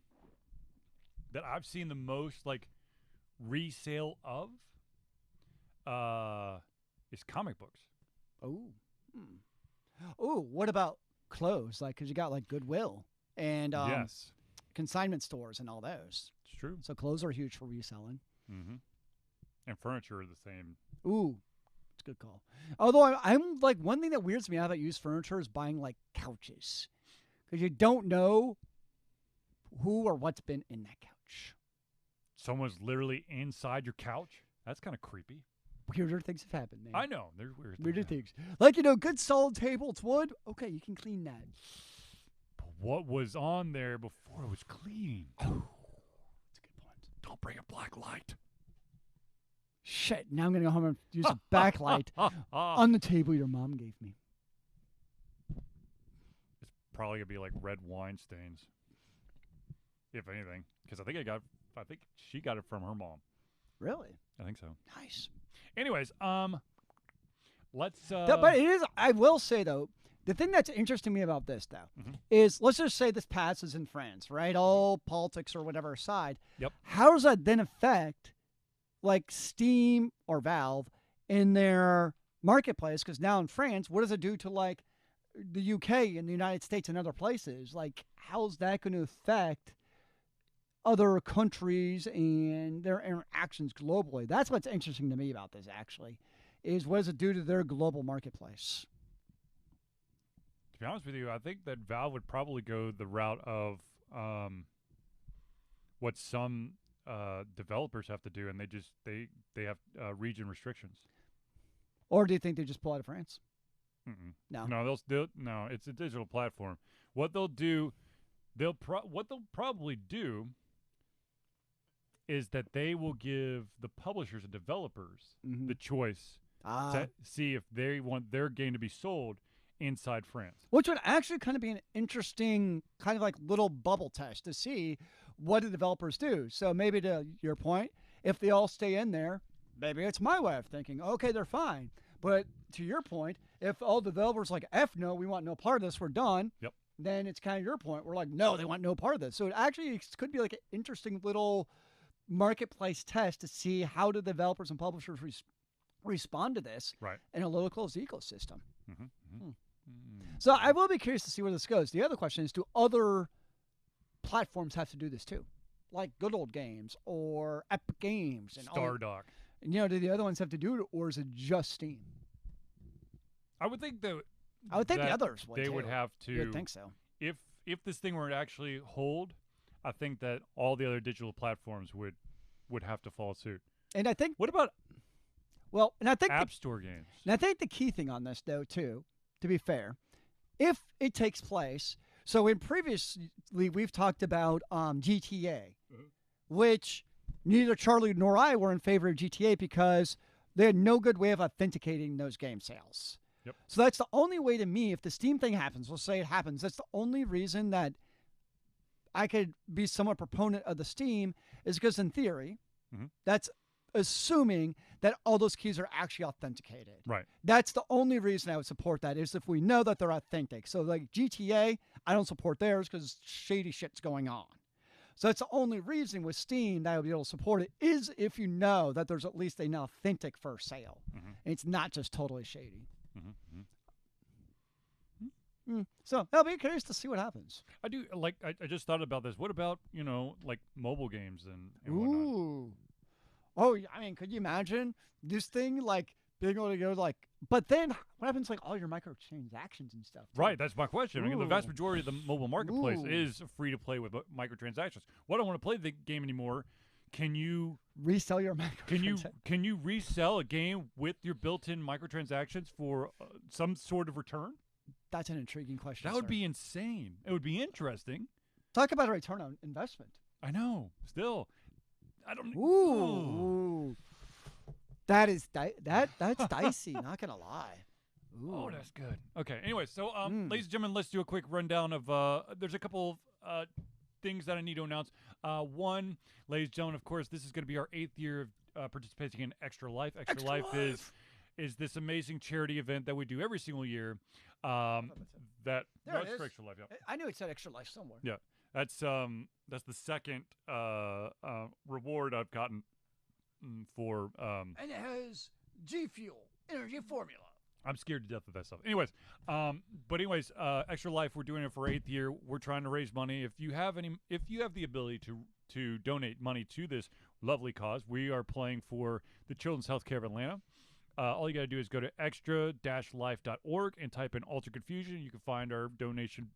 that I've seen the most like resale of is comic books. Oh. Oh, what about clothes? Like, because you got like Goodwill and yes, consignment stores and all those. It's true. So clothes are huge for reselling. Mm-hmm. And furniture are the same. Ooh, it's good call. Although I'm like, one thing that weirds me out about used furniture is buying like couches, because you don't know who or what's been in that couch. Someone's literally inside your couch? That's kind of creepy. Weirder things have happened, man. I know. There's weird Weirder things. things. Like, good solid table. It's wood. Okay, you can clean that. But what was on there before it was clean? Oh, that's a good point. Don't bring a black light. Shit, now I'm going to go home and use a backlight on the table your mom gave me. It's probably going to be like red wine stains. If anything. Because I think she got it from her mom. Really? I think so. Nice. Anyways, let's. But it is. I will say though, the thing that's interesting me about this though is, let's just say this passes in France, right? All politics or whatever aside. Yep. How does that then affect, like, Steam or Valve in their marketplace? Because now in France, what does it do to like the UK and the United States and other places? Like, how's that going to affect other countries and their interactions globally? That's what's interesting to me about this, actually, is what does it do to their global marketplace? To be honest with you, I think that Valve would probably go the route of what some developers have to do, and they have region restrictions. Or do you think they just pull out of France? Mm-mm. No. No, it's a digital platform. What they'll do, what they'll probably do is that they will give the publishers and developers the choice to see if they want their game to be sold inside France. Which would actually kind of be an interesting kind of like little bubble test to see what the developers do. So maybe to your point, if they all stay in there, maybe it's my way of thinking, okay, they're fine. But to your point, if all developers like, F no, we want no part of this, we're done. Yep. Then it's kind of your point. We're like, no, they want no part of this. So it actually could be like an interesting little marketplace test to see how the developers and publishers respond to this in a little closed ecosystem. So I will be curious to see where this goes. The other question is, do other platforms have to do this too? Like Good Old Games or Epic Games and Stardock. Do the other ones have to do it, or is it just Steam? I would think that the others would. They too. would have to. You'd think so. If this thing were to actually hold, I think that all the other digital platforms would have to follow suit. And I think, what about App Store games? And I think the key thing on this, though, too, to be fair, if it takes place, so in previously we've talked about GTA, which neither Charlie nor I were in favor of GTA because they had no good way of authenticating those game sales. Yep. So that's the only way to me, if the Steam thing happens, let's say it happens, that's the only reason that I could be somewhat proponent of the Steam, is because in theory, that's assuming that all those keys are actually authenticated. Right. That's the only reason I would support that, is if we know that they're authentic. So like GTA, I don't support theirs because shady shit's going on. So that's the only reason with Steam that I would be able to support it, is if you know that there's at least an authentic first sale. And it's not just totally shady. So I'll be curious to see what happens. I do like. I just thought about this. What about like mobile games and Ooh. whatnot? Oh, I mean, could you imagine this thing like being able to go like? But then what happens to, like, all your microtransactions and stuff? Too? Right, that's my question. I mean, the vast Ooh. majority of the mobile marketplace Ooh. is free to play with microtransactions. Well, I don't want to play the game anymore. Can you resell your microtransactions? Can you resell a game with your built-in microtransactions for some sort of return? That's an intriguing question. That would be insane. It would be interesting. Talk about a return on investment. I know. Still, I don't. Ooh. That's dicey. Not gonna lie. Ooh. Oh, that's good. Okay. Anyway, so ladies and gentlemen, let's do a quick rundown of. There's a couple of things that I need to announce. One, ladies and gentlemen, of course, this is going to be our 8th year of participating in Extra Life. Extra Life is this amazing charity event that we do every single year. That's for Extra Life. Yeah. I knew it said Extra Life somewhere. Yeah. That's the second reward I've gotten for. And it has G Fuel energy formula. I'm scared to death of that stuff. Anyways, Extra Life, we're doing it for 8th year. We're trying to raise money. If you have the ability to donate money to this lovely cause, we are playing for the Children's Healthcare of Atlanta. all you got to do is go to extra-life.org and type in Alter Confusion. You can find our donation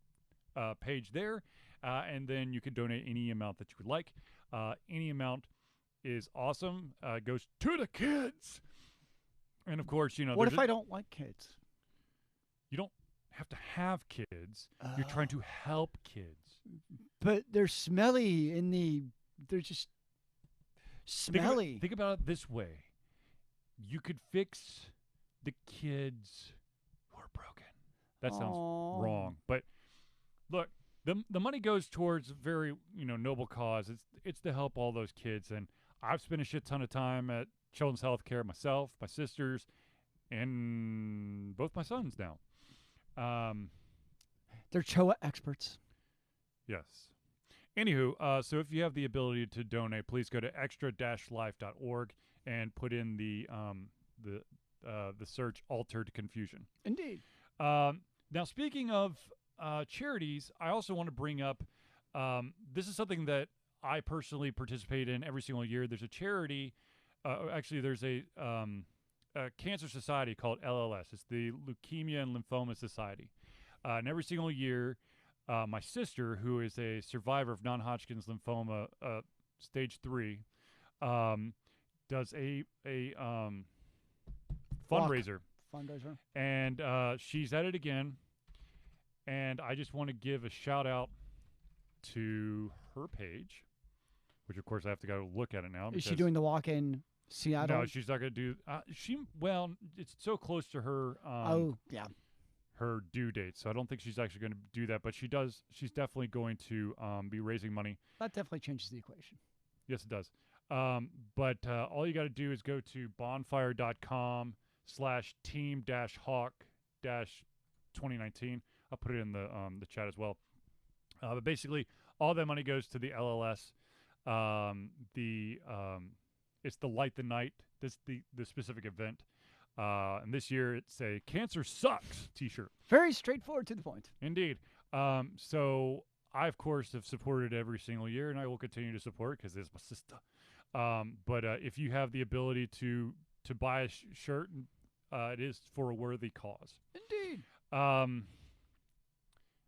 page there, and then you can donate any amount that you would like. Any amount is awesome. Goes to the kids. And, of course, you know. What if I don't like kids? You don't have to have kids. You're trying to help kids. But they're smelly they're just smelly. Think about it this way. You could fix the kids who are broken. That sounds wrong. But look, the money goes towards a very, noble cause. It's to help all those kids. And I've spent a shit ton of time at Children's Healthcare myself, my sisters, and both my sons now. They're CHOA experts. Yes. Anywho, so if you have the ability to donate, please go to extra-life.org and put in the search Altered Confusion. Indeed. Now, speaking of charities, I also want to bring up this is something that I personally participate in every single year. There's a charity. Actually, there's a cancer society called LLS. It's the Leukemia and Lymphoma Society. And every single year, my sister, who is a survivor of non-Hodgkin's lymphoma, stage 3, does a fundraiser. Fundraiser. And she's at it again. And I just want to give a shout out to her page, which of course I have to go look at it now. Is she doing the walk in Seattle? No, she's not going to do. It's so close to her. Yeah. Her due date, so I don't think she's actually going to do that. But she does. She's definitely going to be raising money. That definitely changes the equation. Yes, it does. But all you got to do is go to bonfire.com/team-hawk-2019. I'll put it in the chat as well. But basically, all that money goes to the LLS. It's the Light the Night. This the specific event. And this year it's a Cancer Sucks t-shirt. Very straightforward to the point. Indeed. So I, of course, have supported every single year, and I will continue to support because it's my sister. But if you have the ability to buy a shirt, it is for a worthy cause. Indeed.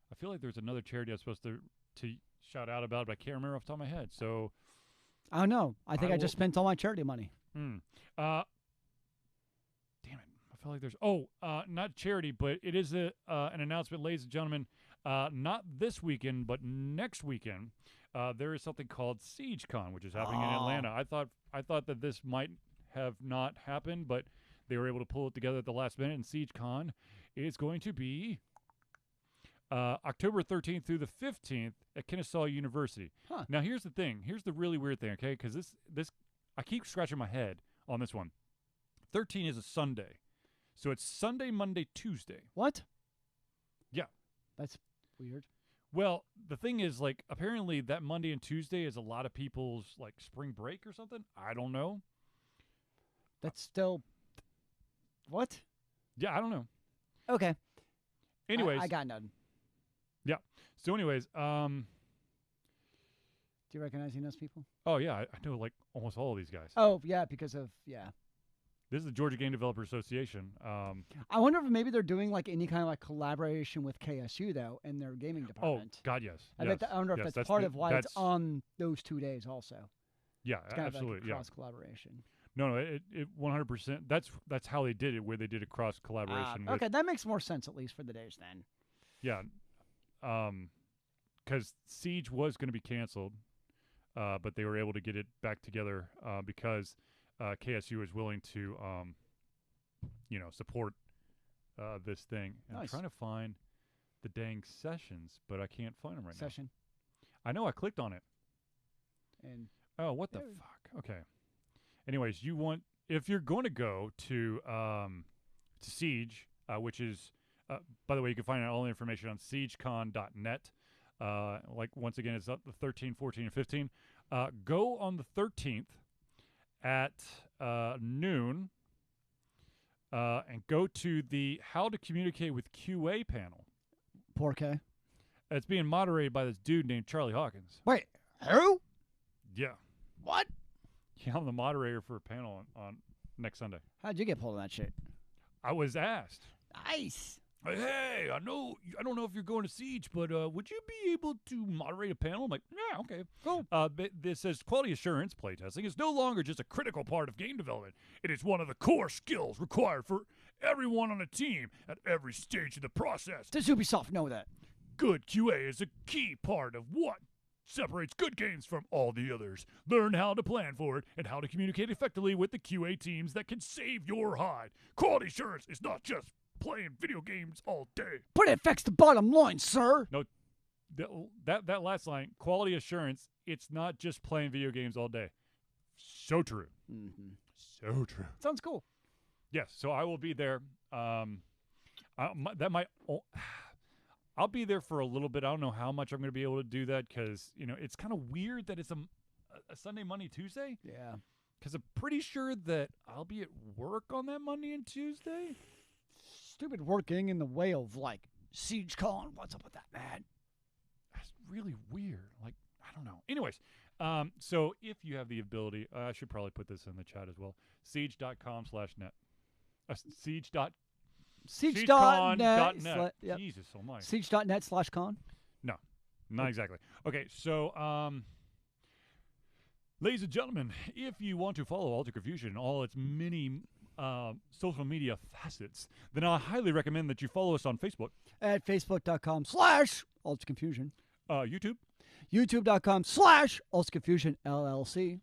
I feel like there's another charity I was supposed to shout out about, but I can't remember off the top of my head. So I don't know. I think I just spent all my charity money. Damn it. I feel like there's not charity, but it is an announcement, ladies and gentlemen. Not this weekend, but next weekend, there is something called SiegeCon, which is happening in Atlanta. I thought that this might have not happened, but they were able to pull it together at the last minute. And SiegeCon is going to be October 13th through the 15th at Kennesaw University. Huh. Now, here's the thing. Here's the really weird thing, okay? Because this I keep scratching my head on this one. 13 is a Sunday. So it's Sunday, Monday, Tuesday. What? Yeah. That's weird. Well, the thing is, like, apparently that Monday and Tuesday is a lot of people's, like, spring break or something. I don't know. That's still... What? Yeah, I don't know. Okay. Anyways. I got none. Yeah. So anyways, Do you recognize those people? Oh, yeah. I know, like, almost all of these guys. Oh, yeah, because of... Yeah. This is the Georgia Game Developer Association. I wonder if maybe they're doing like any kind of like collaboration with KSU though in their gaming department. Oh God, yes. I wonder if that's part of why it's on those 2 days also. Yeah, it's kind absolutely. Of like cross collaboration. No, it 100%. That's how they did it, where they did a cross collaboration. Okay, that makes more sense at least for the days then. Yeah, because Siege was going to be canceled, but they were able to get it back together because. KSU is willing to, support this thing. And nice. I'm trying to find the dang sessions, but I can't find them right now. Session. I know I clicked on it. And what the fuck? Okay. Anyways, if you're going to go to Siege, which is, by the way, you can find out all the information on siegecon.net. Like once again, it's up the 13, 14, and 15. Go on the 13th. At noon, and go to the How to Communicate with QA panel. Poor K. It's being moderated by this dude named Charlie Hawkins. Wait, who? Yeah. What? Yeah, I'm the moderator for a panel on next Sunday. How'd you get pulled on that shit? I was asked. Nice. Hey, I don't know if you're going to Siege, but would you be able to moderate a panel? I'm like, yeah, okay. Cool. This says quality assurance playtesting is no longer just a critical part of game development. It is one of the core skills required for everyone on a team at every stage of the process. Does Ubisoft know that? Good QA is a key part of what separates good games from all the others. Learn how to plan for it and how to communicate effectively with the QA teams that can save your hide. Quality assurance is not just playing video games all day. But it affects the bottom line, sir. No, that last line, quality assurance, it's not just playing video games all day. So true. Mm-hmm. So true. Sounds cool. Yes, so I will be there. I'll be there for a little bit. I don't know how much I'm going to be able to do that because, it's kind of weird that it's a Sunday, Monday, Tuesday. Yeah. Because I'm pretty sure that I'll be at work on that Monday and Tuesday. Stupid working in the way of, like, SiegeCon. What's up with that, man? That's really weird. Like, I don't know. Anyways, so if you have the ability, I should probably put this in the chat as well. Siege.com/net. Siege.net. Yep. Jesus, oh my. Siege.net/con. No, not exactly. Okay, so, ladies and gentlemen, if you want to follow Alter Confusion in all its many social media facets, then I highly recommend that you follow us on Facebook. At facebook.com/AlterConfusion. YouTube. YouTube.com/AlterConfusion LLC.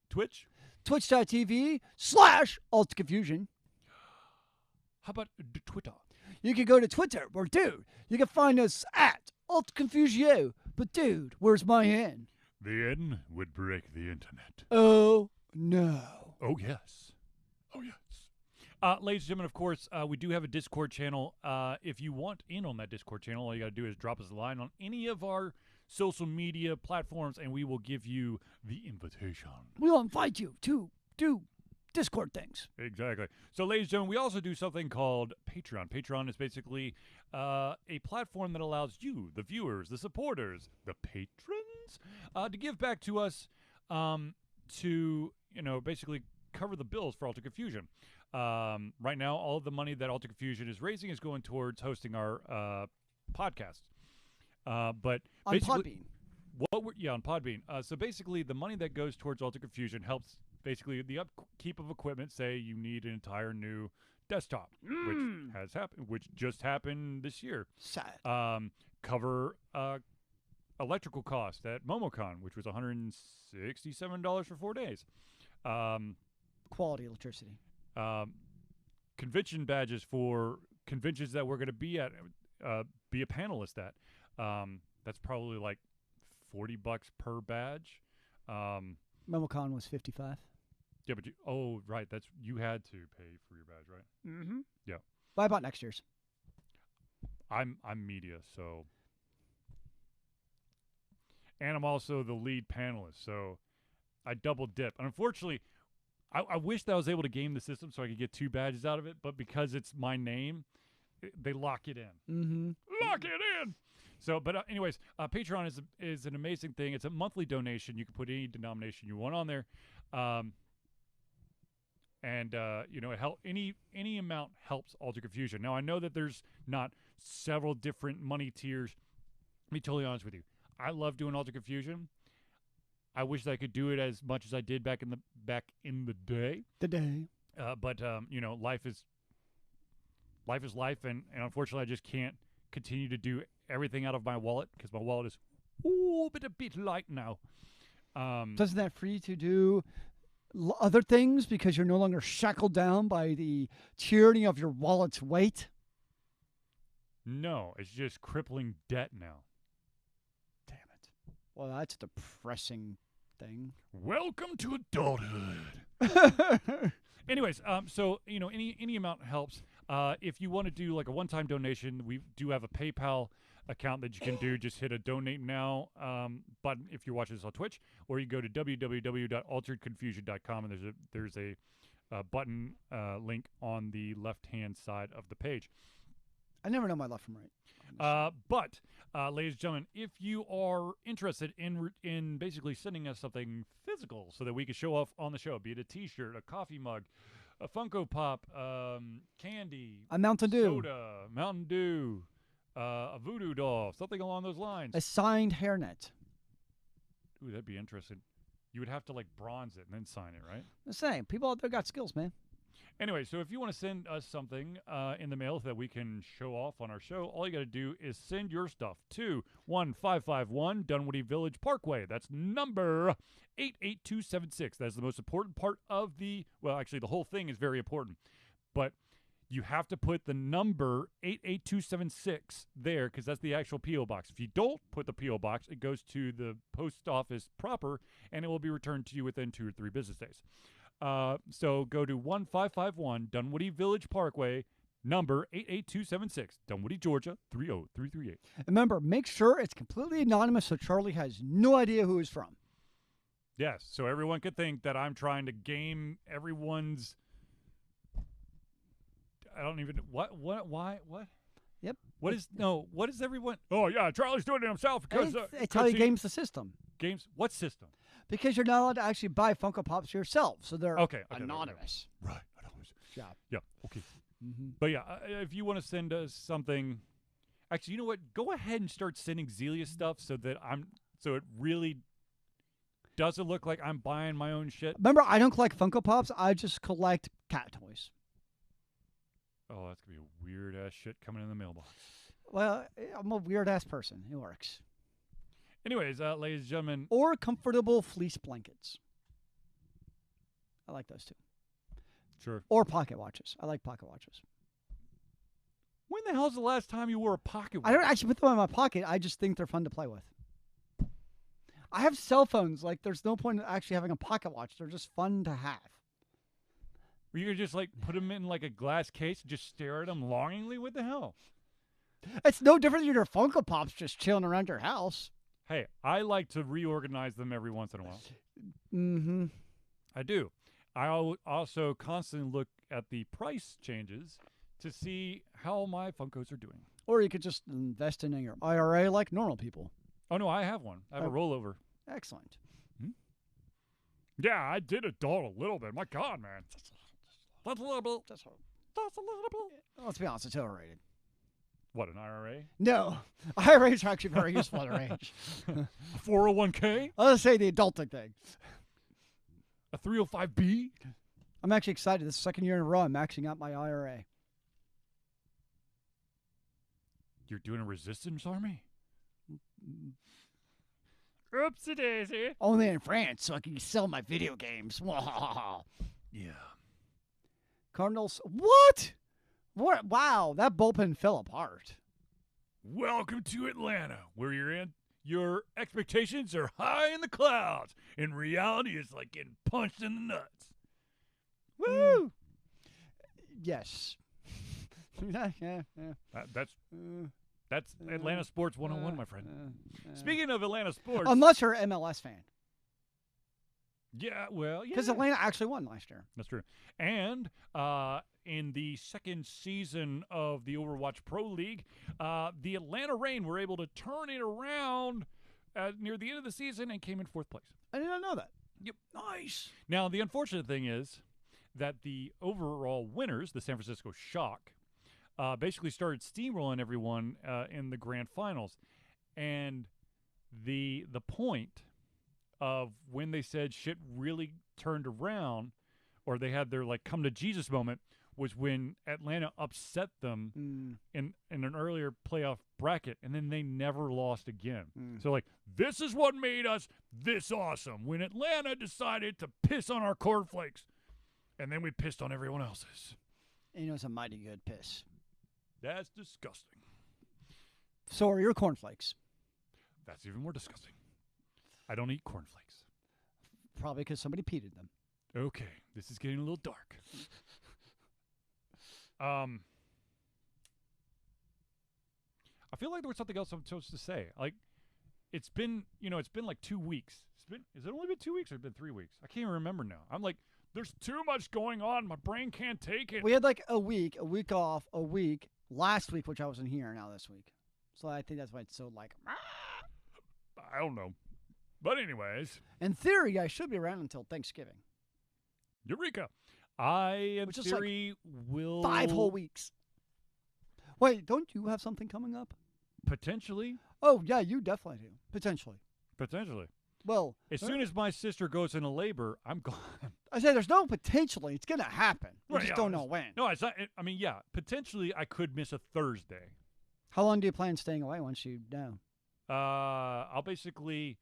Twitch. Twitch.tv/AlterConfusion. How about Twitter? You can go to Twitter, or dude, you can find us at AlterConfusio. But dude, where's my N? The N would break the internet. Oh no. Oh yes. Oh yes. Ladies and gentlemen, of course, we do have a Discord channel. If you want in on that Discord channel, all you got to do is drop us a line on any of our social media platforms, and we will give you the invitation. We'll invite you to do Discord things. Exactly. So, ladies and gentlemen, we also do something called Patreon. Patreon is basically a platform that allows you, the viewers, the supporters, the patrons, to give back to us to, basically cover the bills for Alter Confusion. Right now, all of the money that Alter Confusion is raising is going towards hosting our podcast. But on Podbean. On Podbean. So basically, the money that goes towards Alter Confusion helps basically the upkeep of equipment. Say you need an entire new desktop, which just happened this year. Sad. Cover electrical cost at MomoCon, which was $167 for 4 days. Quality electricity. Convention badges for conventions that we're going to be at, be a panelist at. That's probably like $40 per badge. MomoCon was $55. Yeah, but you had to pay for your badge, right? Mm-hmm. Yeah. Buy about next year's. I'm media, so, and I'm also the lead panelist, so I double dip. And unfortunately, I wish that I was able to game the system so I could get 2 badges out of it, but because it's my name, they lock it in. Mm-hmm. Lock it in. So, but anyways, Patreon is an amazing thing. It's a monthly donation. You can put any denomination you want on there, and it any amount helps Alter Confusion. Now, I know that there's not several different money tiers. Let me be totally honest with you. I love doing Alter Confusion. I wish that I could do it as much as I did back in the day. But life is life, and unfortunately, I just can't continue to do everything out of my wallet because my wallet is a bit light now. Doesn't that free you to do other things because you're no longer shackled down by the tyranny of your wallet's weight? No, it's just crippling debt now. Damn it. Well, that's a depressing thing. Welcome to adulthood. Anyways, so any amount helps. If you want to do like a one-time donation, we do have a PayPal account that you can do. Just hit a donate now button if you're watching this on Twitch, or you go to www.alteredconfusion.com and there's a button link on the left-hand side of the page. I never know my left from right. But, ladies and gentlemen, if you are interested in basically sending us something physical so that we can show off on the show, be it a T-shirt, a coffee mug, a Funko Pop, candy, A Mountain Dew. soda, Mountain Dew, a voodoo doll, something along those lines. A signed hairnet. Ooh, that'd be interesting. You would have to like bronze it and then sign it, right? The same. People out there got skills, man. Anyway, so if you want to send us something in the mail that we can show off on our show, all you got to do is send your stuff to 1551 Dunwoody Village Parkway. That's number 88276. That's the most important part of well, actually, the whole thing is very important. But you have to put the number 88276 there because that's the actual P.O. box. If you don't put the P.O. box, it goes to the post office proper, and it will be returned to you within 2 or 3 business days. So go to 1551 Dunwoody Village Parkway, number 88276, Dunwoody, Georgia, 30338. Remember, make sure it's completely anonymous so Charlie has no idea who he's from. Yes, so everyone could think that I'm trying to game everyone's... I don't even... Why? What? Yep. What is everyone... Oh, yeah, Charlie's doing it himself because... It's how he games the system. Games? What system? Because you're not allowed to actually buy Funko Pops yourself, so they're Okay, anonymous. Right, anonymous. Yeah. Okay. Mm-hmm. But yeah, if you want to send us something... Actually, you know what? Go ahead and start sending Zelia stuff so it really doesn't look like I'm buying my own shit. Remember, I don't collect Funko Pops. I just collect cat toys. Oh, that's going to be a weird-ass shit coming in the mailbox. Well, I'm a weird-ass person. It works. Anyways, ladies and gentlemen. Or comfortable fleece blankets. I like those too. Sure. Or pocket watches. I like pocket watches. When the hell's the last time you wore a pocket watch? I don't actually put them in my pocket. I just think they're fun to play with. I have cell phones. Like, there's no point in actually having a pocket watch. They're just fun to have. You could just, like, put them in, like, a glass case and just stare at them longingly? What the hell? It's no different than your Funko Pops just chilling around your house. Hey, I like to reorganize them every once in a while. Mm-hmm. I do. I also constantly look at the price changes to see how my Funkos are doing. Or you could just invest in your IRA like normal people. Oh, no, I have one. I have a rollover. Excellent. Yeah, I did adult a little bit. My God, man. That's a little bit. That's a little bit. Let's be honest, it's overrated. What, an IRA? No. IRAs are actually very useful at our age. 401k? Let's say the adulting thing. A 305B? I'm actually excited. This is the second year in a row I'm maxing out my IRA. You're doing a resistance army? Oopsie daisy. Only in France, so I can sell my video games. Yeah. Cardinals. What? What? Wow, that bullpen fell apart. Welcome to Atlanta, where your expectations are high in the clouds, and reality is like getting punched in the nuts. Woo! Yes. yeah. That's Atlanta Sports 101, my friend. Speaking of Atlanta sports, Unless you're an MLS fan. yeah, well, yeah, Because Atlanta actually won last year. that's true. And in the second season of the Overwatch Pro League, the Atlanta Reign were able to turn it around near the end of the season and came in 4th place. I did not know that. Yep. Nice. Now, the unfortunate thing is that the overall winners, the San Francisco Shock, basically started steamrolling everyone in the grand finals. And the point of when they said shit really turned around, or they had their like come to Jesus moment, was when Atlanta upset them in an earlier playoff bracket, and then they never lost again. So like, this is what made us this awesome, when Atlanta decided to piss on our cornflakes, and then we pissed on everyone else's. And it was a mighty good piss. That's disgusting. So are your cornflakes. That's even more disgusting. I don't eat cornflakes. Probably because somebody peed in them. Okay, this is getting a little dark. I feel like there was something else I'm supposed to say. Like, it's been like 2 weeks. Is it only been 2 weeks or has it been 3 weeks? I can't even remember now. I'm like, there's too much going on. My brain can't take it. We had like a week off, a week, last week, which I wasn't here, now this week. So I think that's why it's so like. I don't know. But anyways. In theory, I should be around until Thanksgiving. Eureka. I, in Which is theory, will... 5 whole weeks. Wait, don't you have something coming up? Potentially. Oh, yeah, you definitely do. Potentially. Potentially. Well, As soon as my sister goes into labor, I'm gone. I say there's no potentially. It's going to happen. We Right, just yeah, don't know when. No, it's not. I mean, yeah, potentially I could miss a Thursday. How long do you plan staying away once you know? I'll basically.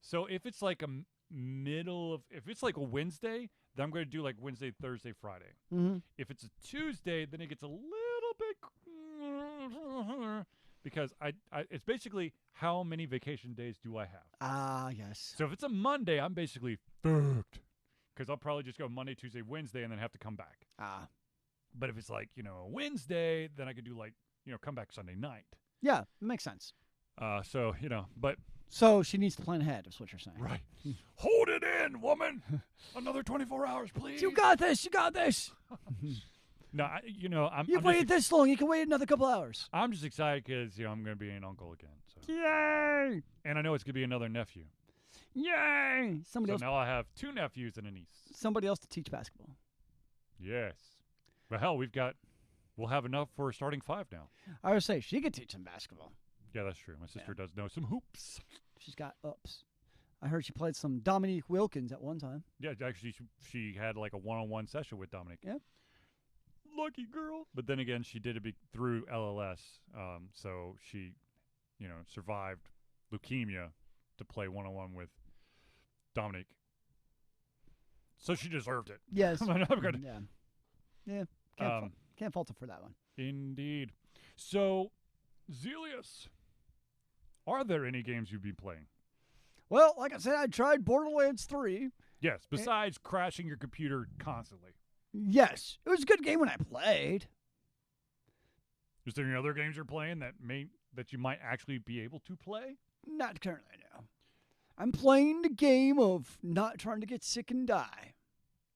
So if it's like a if it's like a Wednesday, then I'm going to do like Wednesday, Thursday, Friday. Mm-hmm. If it's a Tuesday, then it gets a little bit because it's basically how many vacation days do I have? Ah, yes. So if it's a Monday, I'm basically fucked because I'll probably just go Monday, Tuesday, Wednesday, and then have to come back. Ah. But if it's like, a Wednesday, then I could do like, come back Sunday night. Yeah, it makes sense. So, but. So she needs to plan ahead, is what you're saying. Right. Hold it in, woman. Another 24 hours, please. You got this. You got this. No, You've waited this long. You can wait another couple hours. I'm just excited because, I'm going to be an uncle again. So. Yay. And I know it's going to be another nephew. Yay. Somebody else. Now I have 2 nephews and a niece. Somebody else to teach basketball. Yes. But hell, we'll have enough for a starting 5 now. I would say she could teach some basketball. Yeah, that's true. My sister does know some hoops. She's got ups. I heard she played some Dominique Wilkins at one time. Yeah, actually, she had like a one-on-one session with Dominic. Yeah. Lucky girl. But then again, she did it through LLS. So she, survived leukemia to play one-on-one with Dominic. So she deserved it. Yes. I'm gonna, Yeah. Can't fault her for that one. Indeed. So, Zelius, are there any games you've been playing? Well, like I said, I tried Borderlands 3. Yes, besides crashing your computer constantly. Yes. It was a good game when I played. Is there any other games you're playing that you might actually be able to play? Not currently, no. I'm playing the game of not trying to get sick and die.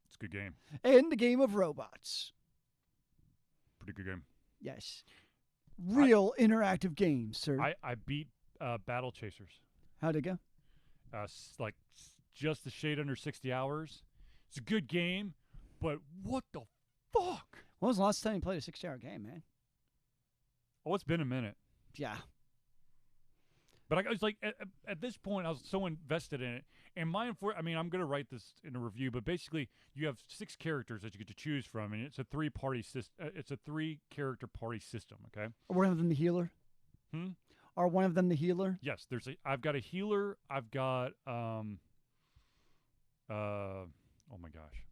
It's a good game. And the game of robots. Pretty good game. Yes. Real interactive games, sir. I beat Battle Chasers. How'd it go? Just a shade under 60 hours. It's a good game, but what the fuck? When was the last time you played a 60-hour game, man? Oh, it's been a minute. Yeah. But I was like, at this point, I was so invested in it. And I'm going to write this in a review, but basically, you have 6 characters that you get to choose from, and it's a 3-party system. It's a 3-character party system. Okay. Are one of them the healer? Are one of them the healer? Yes. I've got a healer. I've got oh my gosh.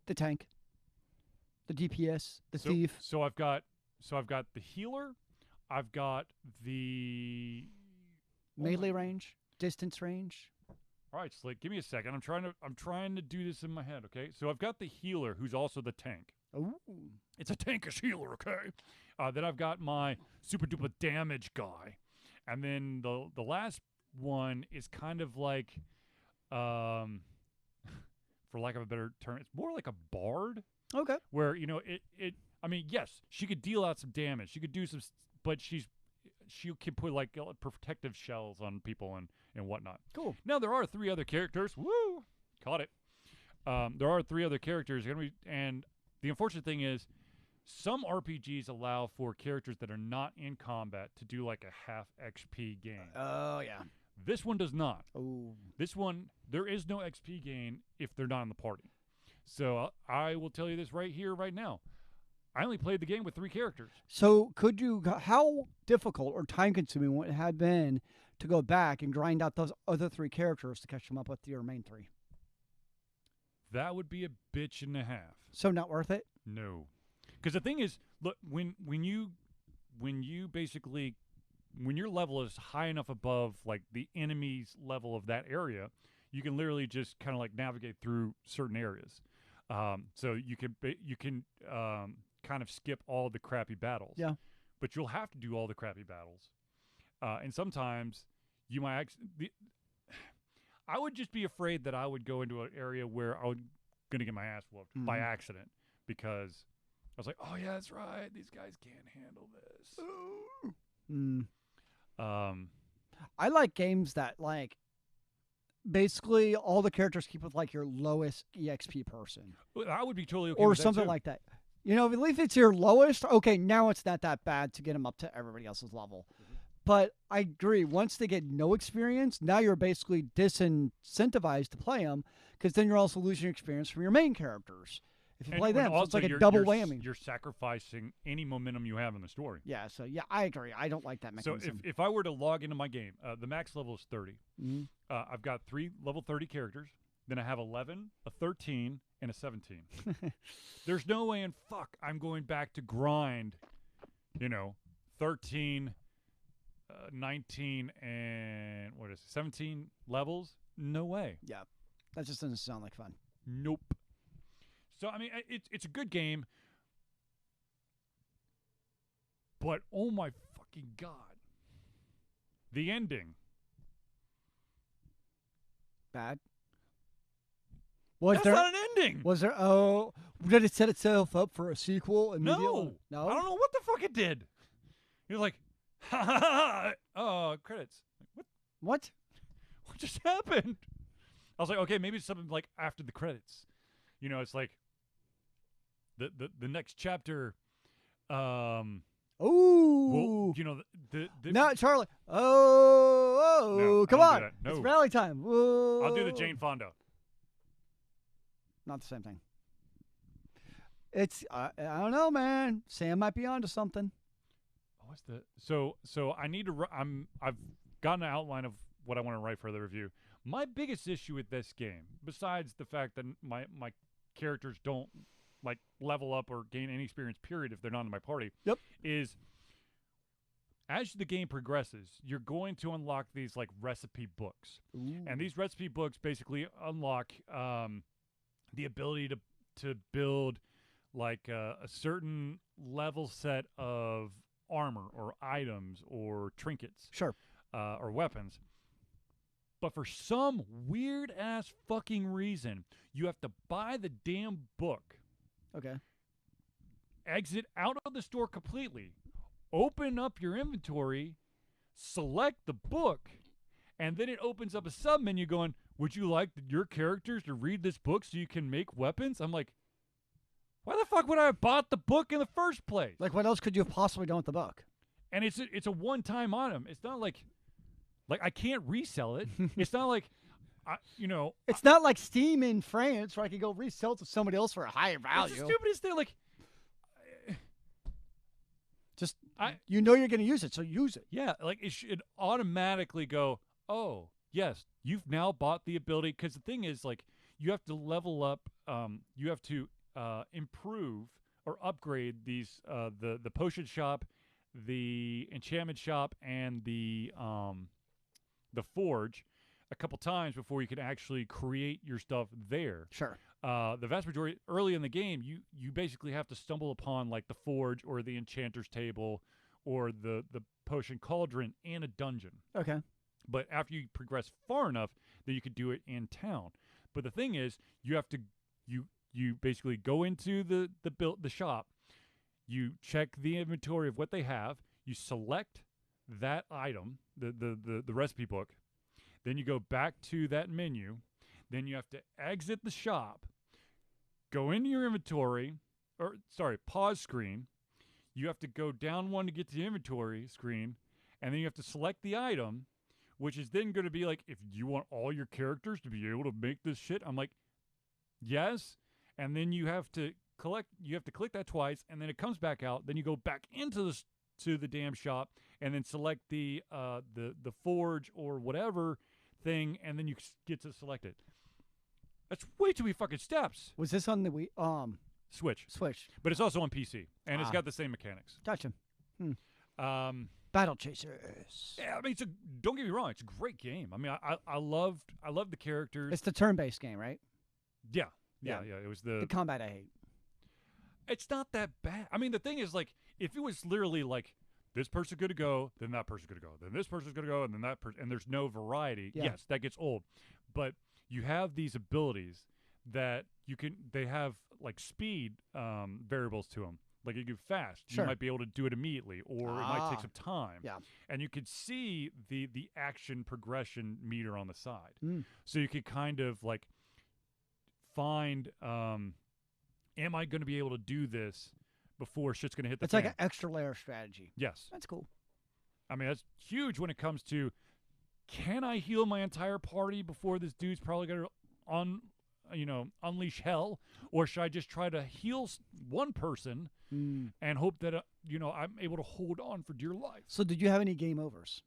The tank. The DPS. The thief. So I've got the healer. I've got the melee range, distance range. All right, Slick, give me a second. I'm trying to do this in my head, okay? So I've got the healer, who's also the tank. Ooh. It's a tankish healer, okay? Then I've got my super duper damage guy, and then the last one is kind of like, for lack of a better term, it's more like a bard. Okay. Where yes, she could deal out some damage. She could do some, but she can put like protective shells on people and whatnot. Cool. Now there are 3 other characters. Woo! Caught it. There are 3 other characters, and the unfortunate thing is, some RPGs allow for characters that are not in combat to do like a half XP gain. Oh yeah. This one does not. Oh. This one, there is no XP gain if they're not in the party. So I will tell you this right here, right now. I only played the game with 3 characters. So how difficult or time-consuming would it have been to go back and grind out those other 3 characters to catch them up with your main 3? That would be a bitch and a half. So not worth it? No. Because the thing is, look, when your level is high enough above like the enemy's level of that area, you can literally just kind of like navigate through certain areas. So you can kind of skip all the crappy battles. Yeah. But you'll have to do all the crappy battles. And sometimes you might I would just be afraid that I would go into an area where I was going to get my ass whooped by accident, because I was like, oh yeah, that's right. These guys can't handle this. I like games that like basically all the characters keep with like your lowest EXP person I would be totally okay or with that, something too. like that. You know, if it's your lowest, okay, now it's not that bad to get them up to everybody else's level. But I agree. Once they get no experience, now you're basically disincentivized to play them because then you're also losing your experience from your main characters if you And play them. So it's also like a you're- double you're whammy. You're sacrificing any momentum you have in the story. Yeah. So yeah, I agree. I don't like that So mechanism. if I were to log into my game, the max level is 30. Mhm. I've got 3 level 30 characters. Then I have 11, a 13, and a 17. There's no way in fuck I'm going back to grind, 13, 19, and 17 levels? No way. Yeah, that just doesn't sound like fun. Nope. So, I mean, it's a good game. But, oh my fucking God. The ending. Bad. Was That's there? not an ending. Was there? Oh, did it set itself up for a sequel? No. No. I don't know what the fuck it did. You're like, ha ha ha. Oh, credits. Like, What? what just happened? I was like, okay, maybe it's something like after the credits. It's like the next chapter. Ooh. Well, the No, Charlie. Oh, No, come I don't on. do that. No. It's rally time. Whoa. I'll do the Jane Fonda. Not the same thing. It's I don't know, man. Sam might be onto something. What's the so I need to I've gotten an outline of what I want to write for the review. My biggest issue with this game, besides the fact that my characters don't like level up or gain any experience period if they're not in my party, Yep. is as the game progresses, you're going to unlock these like recipe books. And these recipe books basically unlock the ability to build like a certain level set of armor or items or trinkets Sure. or weapons. But for some weird ass fucking reason, you have to buy the damn book, Okay. exit out of the store completely, open up your inventory, select the book, and then it opens up a sub menu going, would you like your characters to read this book so you can make weapons? I'm like, why the fuck would I have bought the book in the first place? Like, what else could you have possibly done with the book? And it's a one-time item. It's not like I can't resell it. It's not like, It's not like Steam in France where I could go resell it to somebody else for a higher it's the value. stupidest thing. Like, Just I- you're going to use it, so use it. yeah, like it should automatically go, oh, yes, you've now bought the ability. Because the thing is, like, you have to level up, you have to improve or upgrade these, the potion shop, the enchantment shop, and the forge a couple times before you can actually create your stuff there. Sure. The vast majority early in the game, you basically have to stumble upon like the forge or the enchanter's table or the potion cauldron in a dungeon. Okay. But after you progress far enough, then you could do it in town. But the thing is, you have to you basically go into the shop, you check the inventory of what they have, you select that item, the recipe book, then you go back to that menu, then you have to exit the shop, go into your inventory, pause screen. You have to go down one to get to the inventory screen, and then you have to select the item, which is then going to be like, if you want all your characters to be able to make this shit, I'm like, yes. And then you have to click that twice, and then it comes back out. Then you go back into the damn shop, and then select the forge or whatever thing, and then you get to select it. That's way too many fucking steps. Was this on the Wii? Switch, Switch. but it's also on PC, and it's got the same mechanics. Gotcha. Battle Chasers. Yeah, I mean, don't get me wrong, it's a great game. I mean, I loved the characters. It's the turn-based game, right? Yeah. It was The combat I hate. It's not that bad. I mean, the thing is, like, if it was literally like this person's going to go, then that person's going to go, then this person's going to go, and then that person, and there's no variety, Yeah. yes, that gets old. But you have these abilities that they have like speed variables to them. Like if you fast, Sure. you might be able to do it immediately, or it might take some time. Yeah. And you could see the action progression meter on the side. Mm. So you could kind of like find, am I going to be able to do this before shit's going to hit the It's fan? like an extra layer strategy. Yes. That's cool. I mean, that's huge when it comes to, can I heal my entire party before this dude's probably going to unleash hell, or should I just try to heal one person and hope that I'm able to hold on for dear life? So did you have any game overs?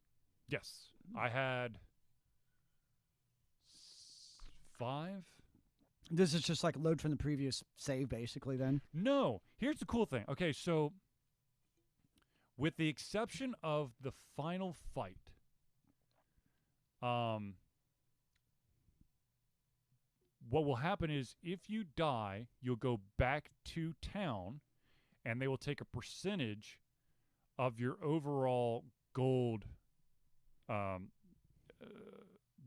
Yes, I had 5. This is just like load from the previous save, basically. Then No, here's the cool thing. Okay, so with the exception of the final fight, what will happen is if you die, you'll go back to town, and they will take a percentage of your overall gold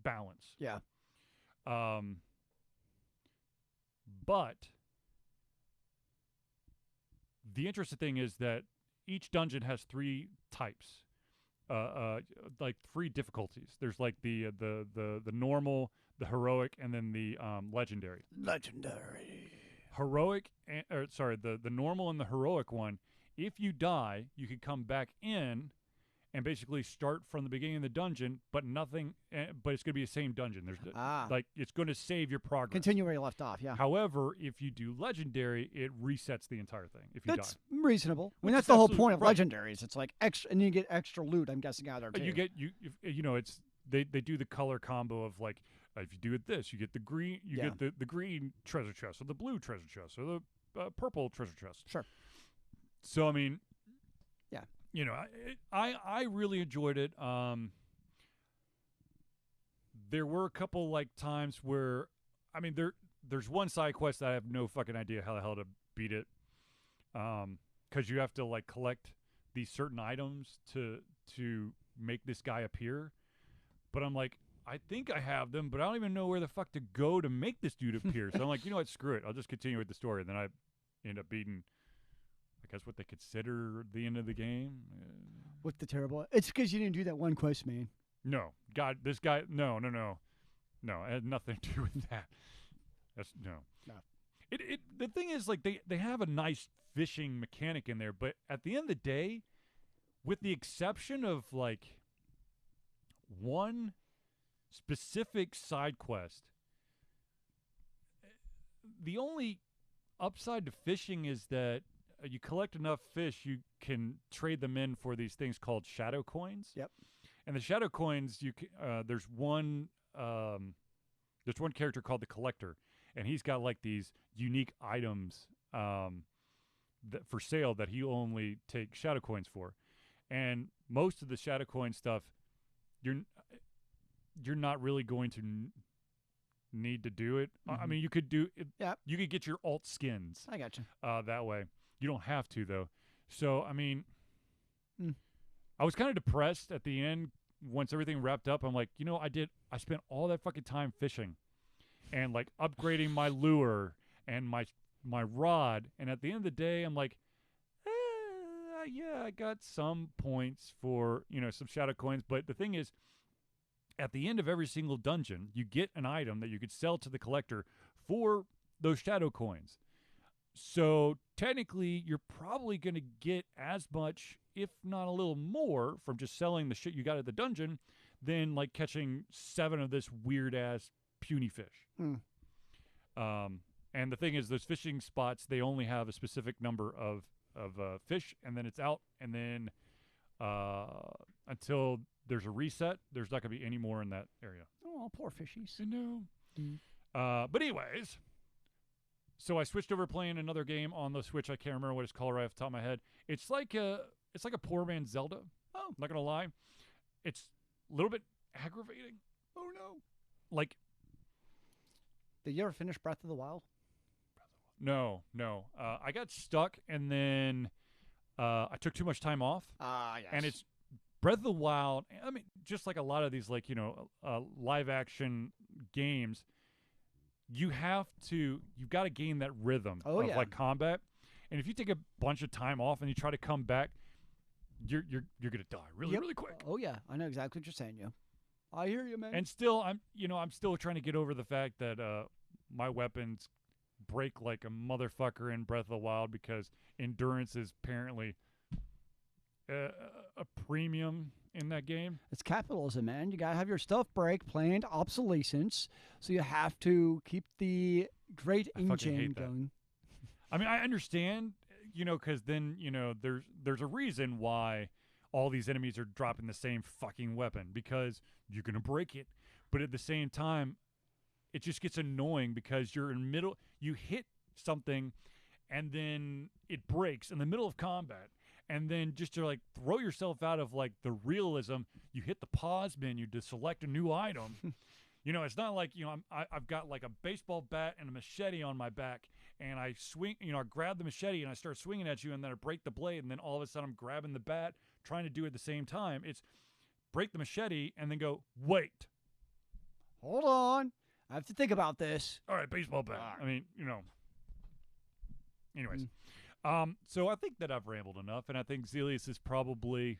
balance. yeah. But the interesting thing is that each dungeon has 3 types, like 3 difficulties. There's like the normal, the heroic, and then the legendary. Legendary. Heroic, the normal and the heroic one. If you die, you can come back in and basically start from the beginning of the dungeon, but nothing. But it's going to be the same dungeon. There's like it's going to save your progress. Continue where you left off. Yeah. However, if you do legendary, it resets the entire thing. If you That's die, reasonable. I mean, Which that's is the whole absolutely point of right. legendaries. It's like extra, and you get extra loot. I'm guessing out of there too. you get it's they do the color combo of like if you do it this, you get the green, you get the green treasure chest or the blue treasure chest or the purple treasure chest. Sure. So I mean, yeah, I really enjoyed it. There were a couple like times where, I mean, there's one side quest that I have no fucking idea how the hell to beat it, because you have to like collect these certain items to make this guy appear. But I'm like, I think I have them, but I don't even know where the fuck to go to make this dude appear. So I'm like, you know what, screw it. I'll just continue with the story. And then I end up beating, I guess, what they consider the end of the game. With the terrible. It's because you didn't do that one quest, man. No, God, this guy, no, it had nothing to do with that. That's no. The thing is, like, they have a nice fishing mechanic in there, but at the end of the day, with the exception of like one specific side quest, the only upside to fishing is that you collect enough fish, you can trade them in for these things called shadow coins. Yep. And the shadow coins, there's one character called the Collector, and he's got like these unique items that for sale that he only take shadow coins for. And most of the shadow coin stuff, you're not really going to need to do it. I mean, you could do it. Yep. You could get your alt skins. I got you. That way. You don't have to, though. So, I mean, I was kind of depressed at the end once everything wrapped up. I'm like, I spent all that fucking time fishing and like upgrading my lure and my rod. And at the end of the day, I'm like, yeah, I got some points for, some shadow coins. But the thing is, at the end of every single dungeon, you get an item that you could sell to the collector for those shadow coins. So technically, you're probably going to get as much, if not a little more, from just selling the shit you got at the dungeon than like catching 7 of this weird-ass puny fish. And the thing is, those fishing spots, they only have a specific number of fish, and then it's out. And then until there's a reset, there's not going to be any more in that area. Oh, poor fishies. I know. But anyways, so I switched over playing another game on the Switch. I can't remember what it's called right off the top of my head. It's like a poor man's Zelda. Oh, I'm not going to lie. It's a little bit aggravating. Oh, no. Like, did you ever finish Breath of the Wild? No. I got stuck, and then I took too much time off. Yes. And it's Breath of the Wild. I mean, just like a lot of these, like, live action games, you've got to gain that rhythm of yeah. like combat. And if you take a bunch of time off and you try to come back, you're gonna die really quick. Oh yeah, I know exactly what you're saying. Yeah, I hear you, man. And still, I'm still trying to get over the fact that my weapons break like a motherfucker in Breath of the Wild because endurance is apparently a premium in that game. It's capitalism, man. You gotta have your stuff break, planned obsolescence. So you have to keep the great I fucking engine hate that. going. I mean, I understand, because then, there's a reason why all these enemies are dropping the same fucking weapon, because you're going to break it. But at the same time, it just gets annoying because you're in the middle, you hit something, and then it breaks in the middle of combat. And then just to, like, throw yourself out of, like, the realism, you hit the pause menu to select a new item. It's not like, I've got, like, a baseball bat and a machete on my back, and I swing, I grab the machete and I start swinging at you, and then I break the blade, and then all of a sudden I'm grabbing the bat, trying to do it at the same time. It's break the machete and then go, wait. Hold on. I have to think about this. All right, baseball bat. All right. I mean, Anyways. So I think that I've rambled enough, and I think Zelius has probably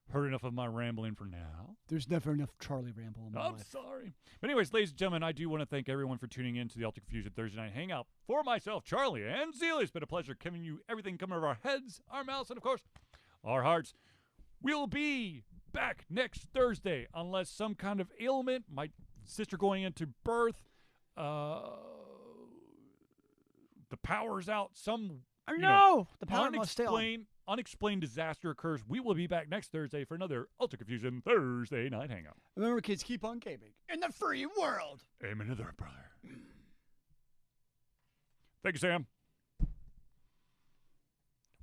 heard enough of my rambling for now. There's never enough Charlie ramble in my I'm life. sorry. But anyways, ladies and gentlemen, I do want to thank everyone for tuning in to the Ultra Confusion Thursday Night Hangout. For myself, Charlie, and Zelius, it's been a pleasure giving you everything coming out of our heads, our mouths, and of course, our hearts. We'll be back next Thursday, unless some kind of ailment, my sister going into birth, the power's out, The power must stay on. unexplained disaster occurs. We will be back next Thursday for another Ultra Confusion Thursday Night Hangout. Remember, kids, keep on gaming in the free world. Amen to that, brother. Thank you, Sam.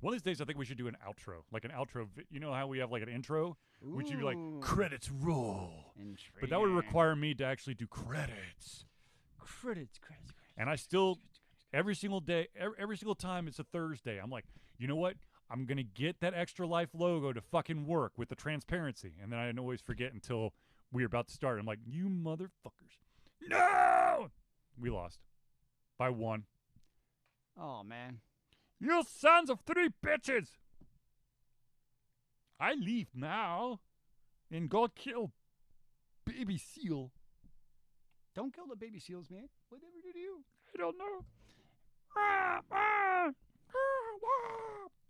One of these days, I think we should do an outro. Like an outro. You know how we have like an intro? Which would be like, credits roll. But that would require me to actually do credits. Credits. And I still, every single day, every single time it's a Thursday, I'm like, you know what? I'm going to get that Extra Life logo to fucking work with the transparency. And then I always forget until we're about to start. I'm like, you motherfuckers. No! We lost. By 1. Oh, man. You sons of 3 bitches! I leave now and go kill baby seal. Don't kill the baby seals, man. Whatever do you? I don't know.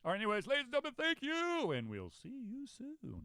All right, anyways, ladies and gentlemen, thank you, and we'll see you soon.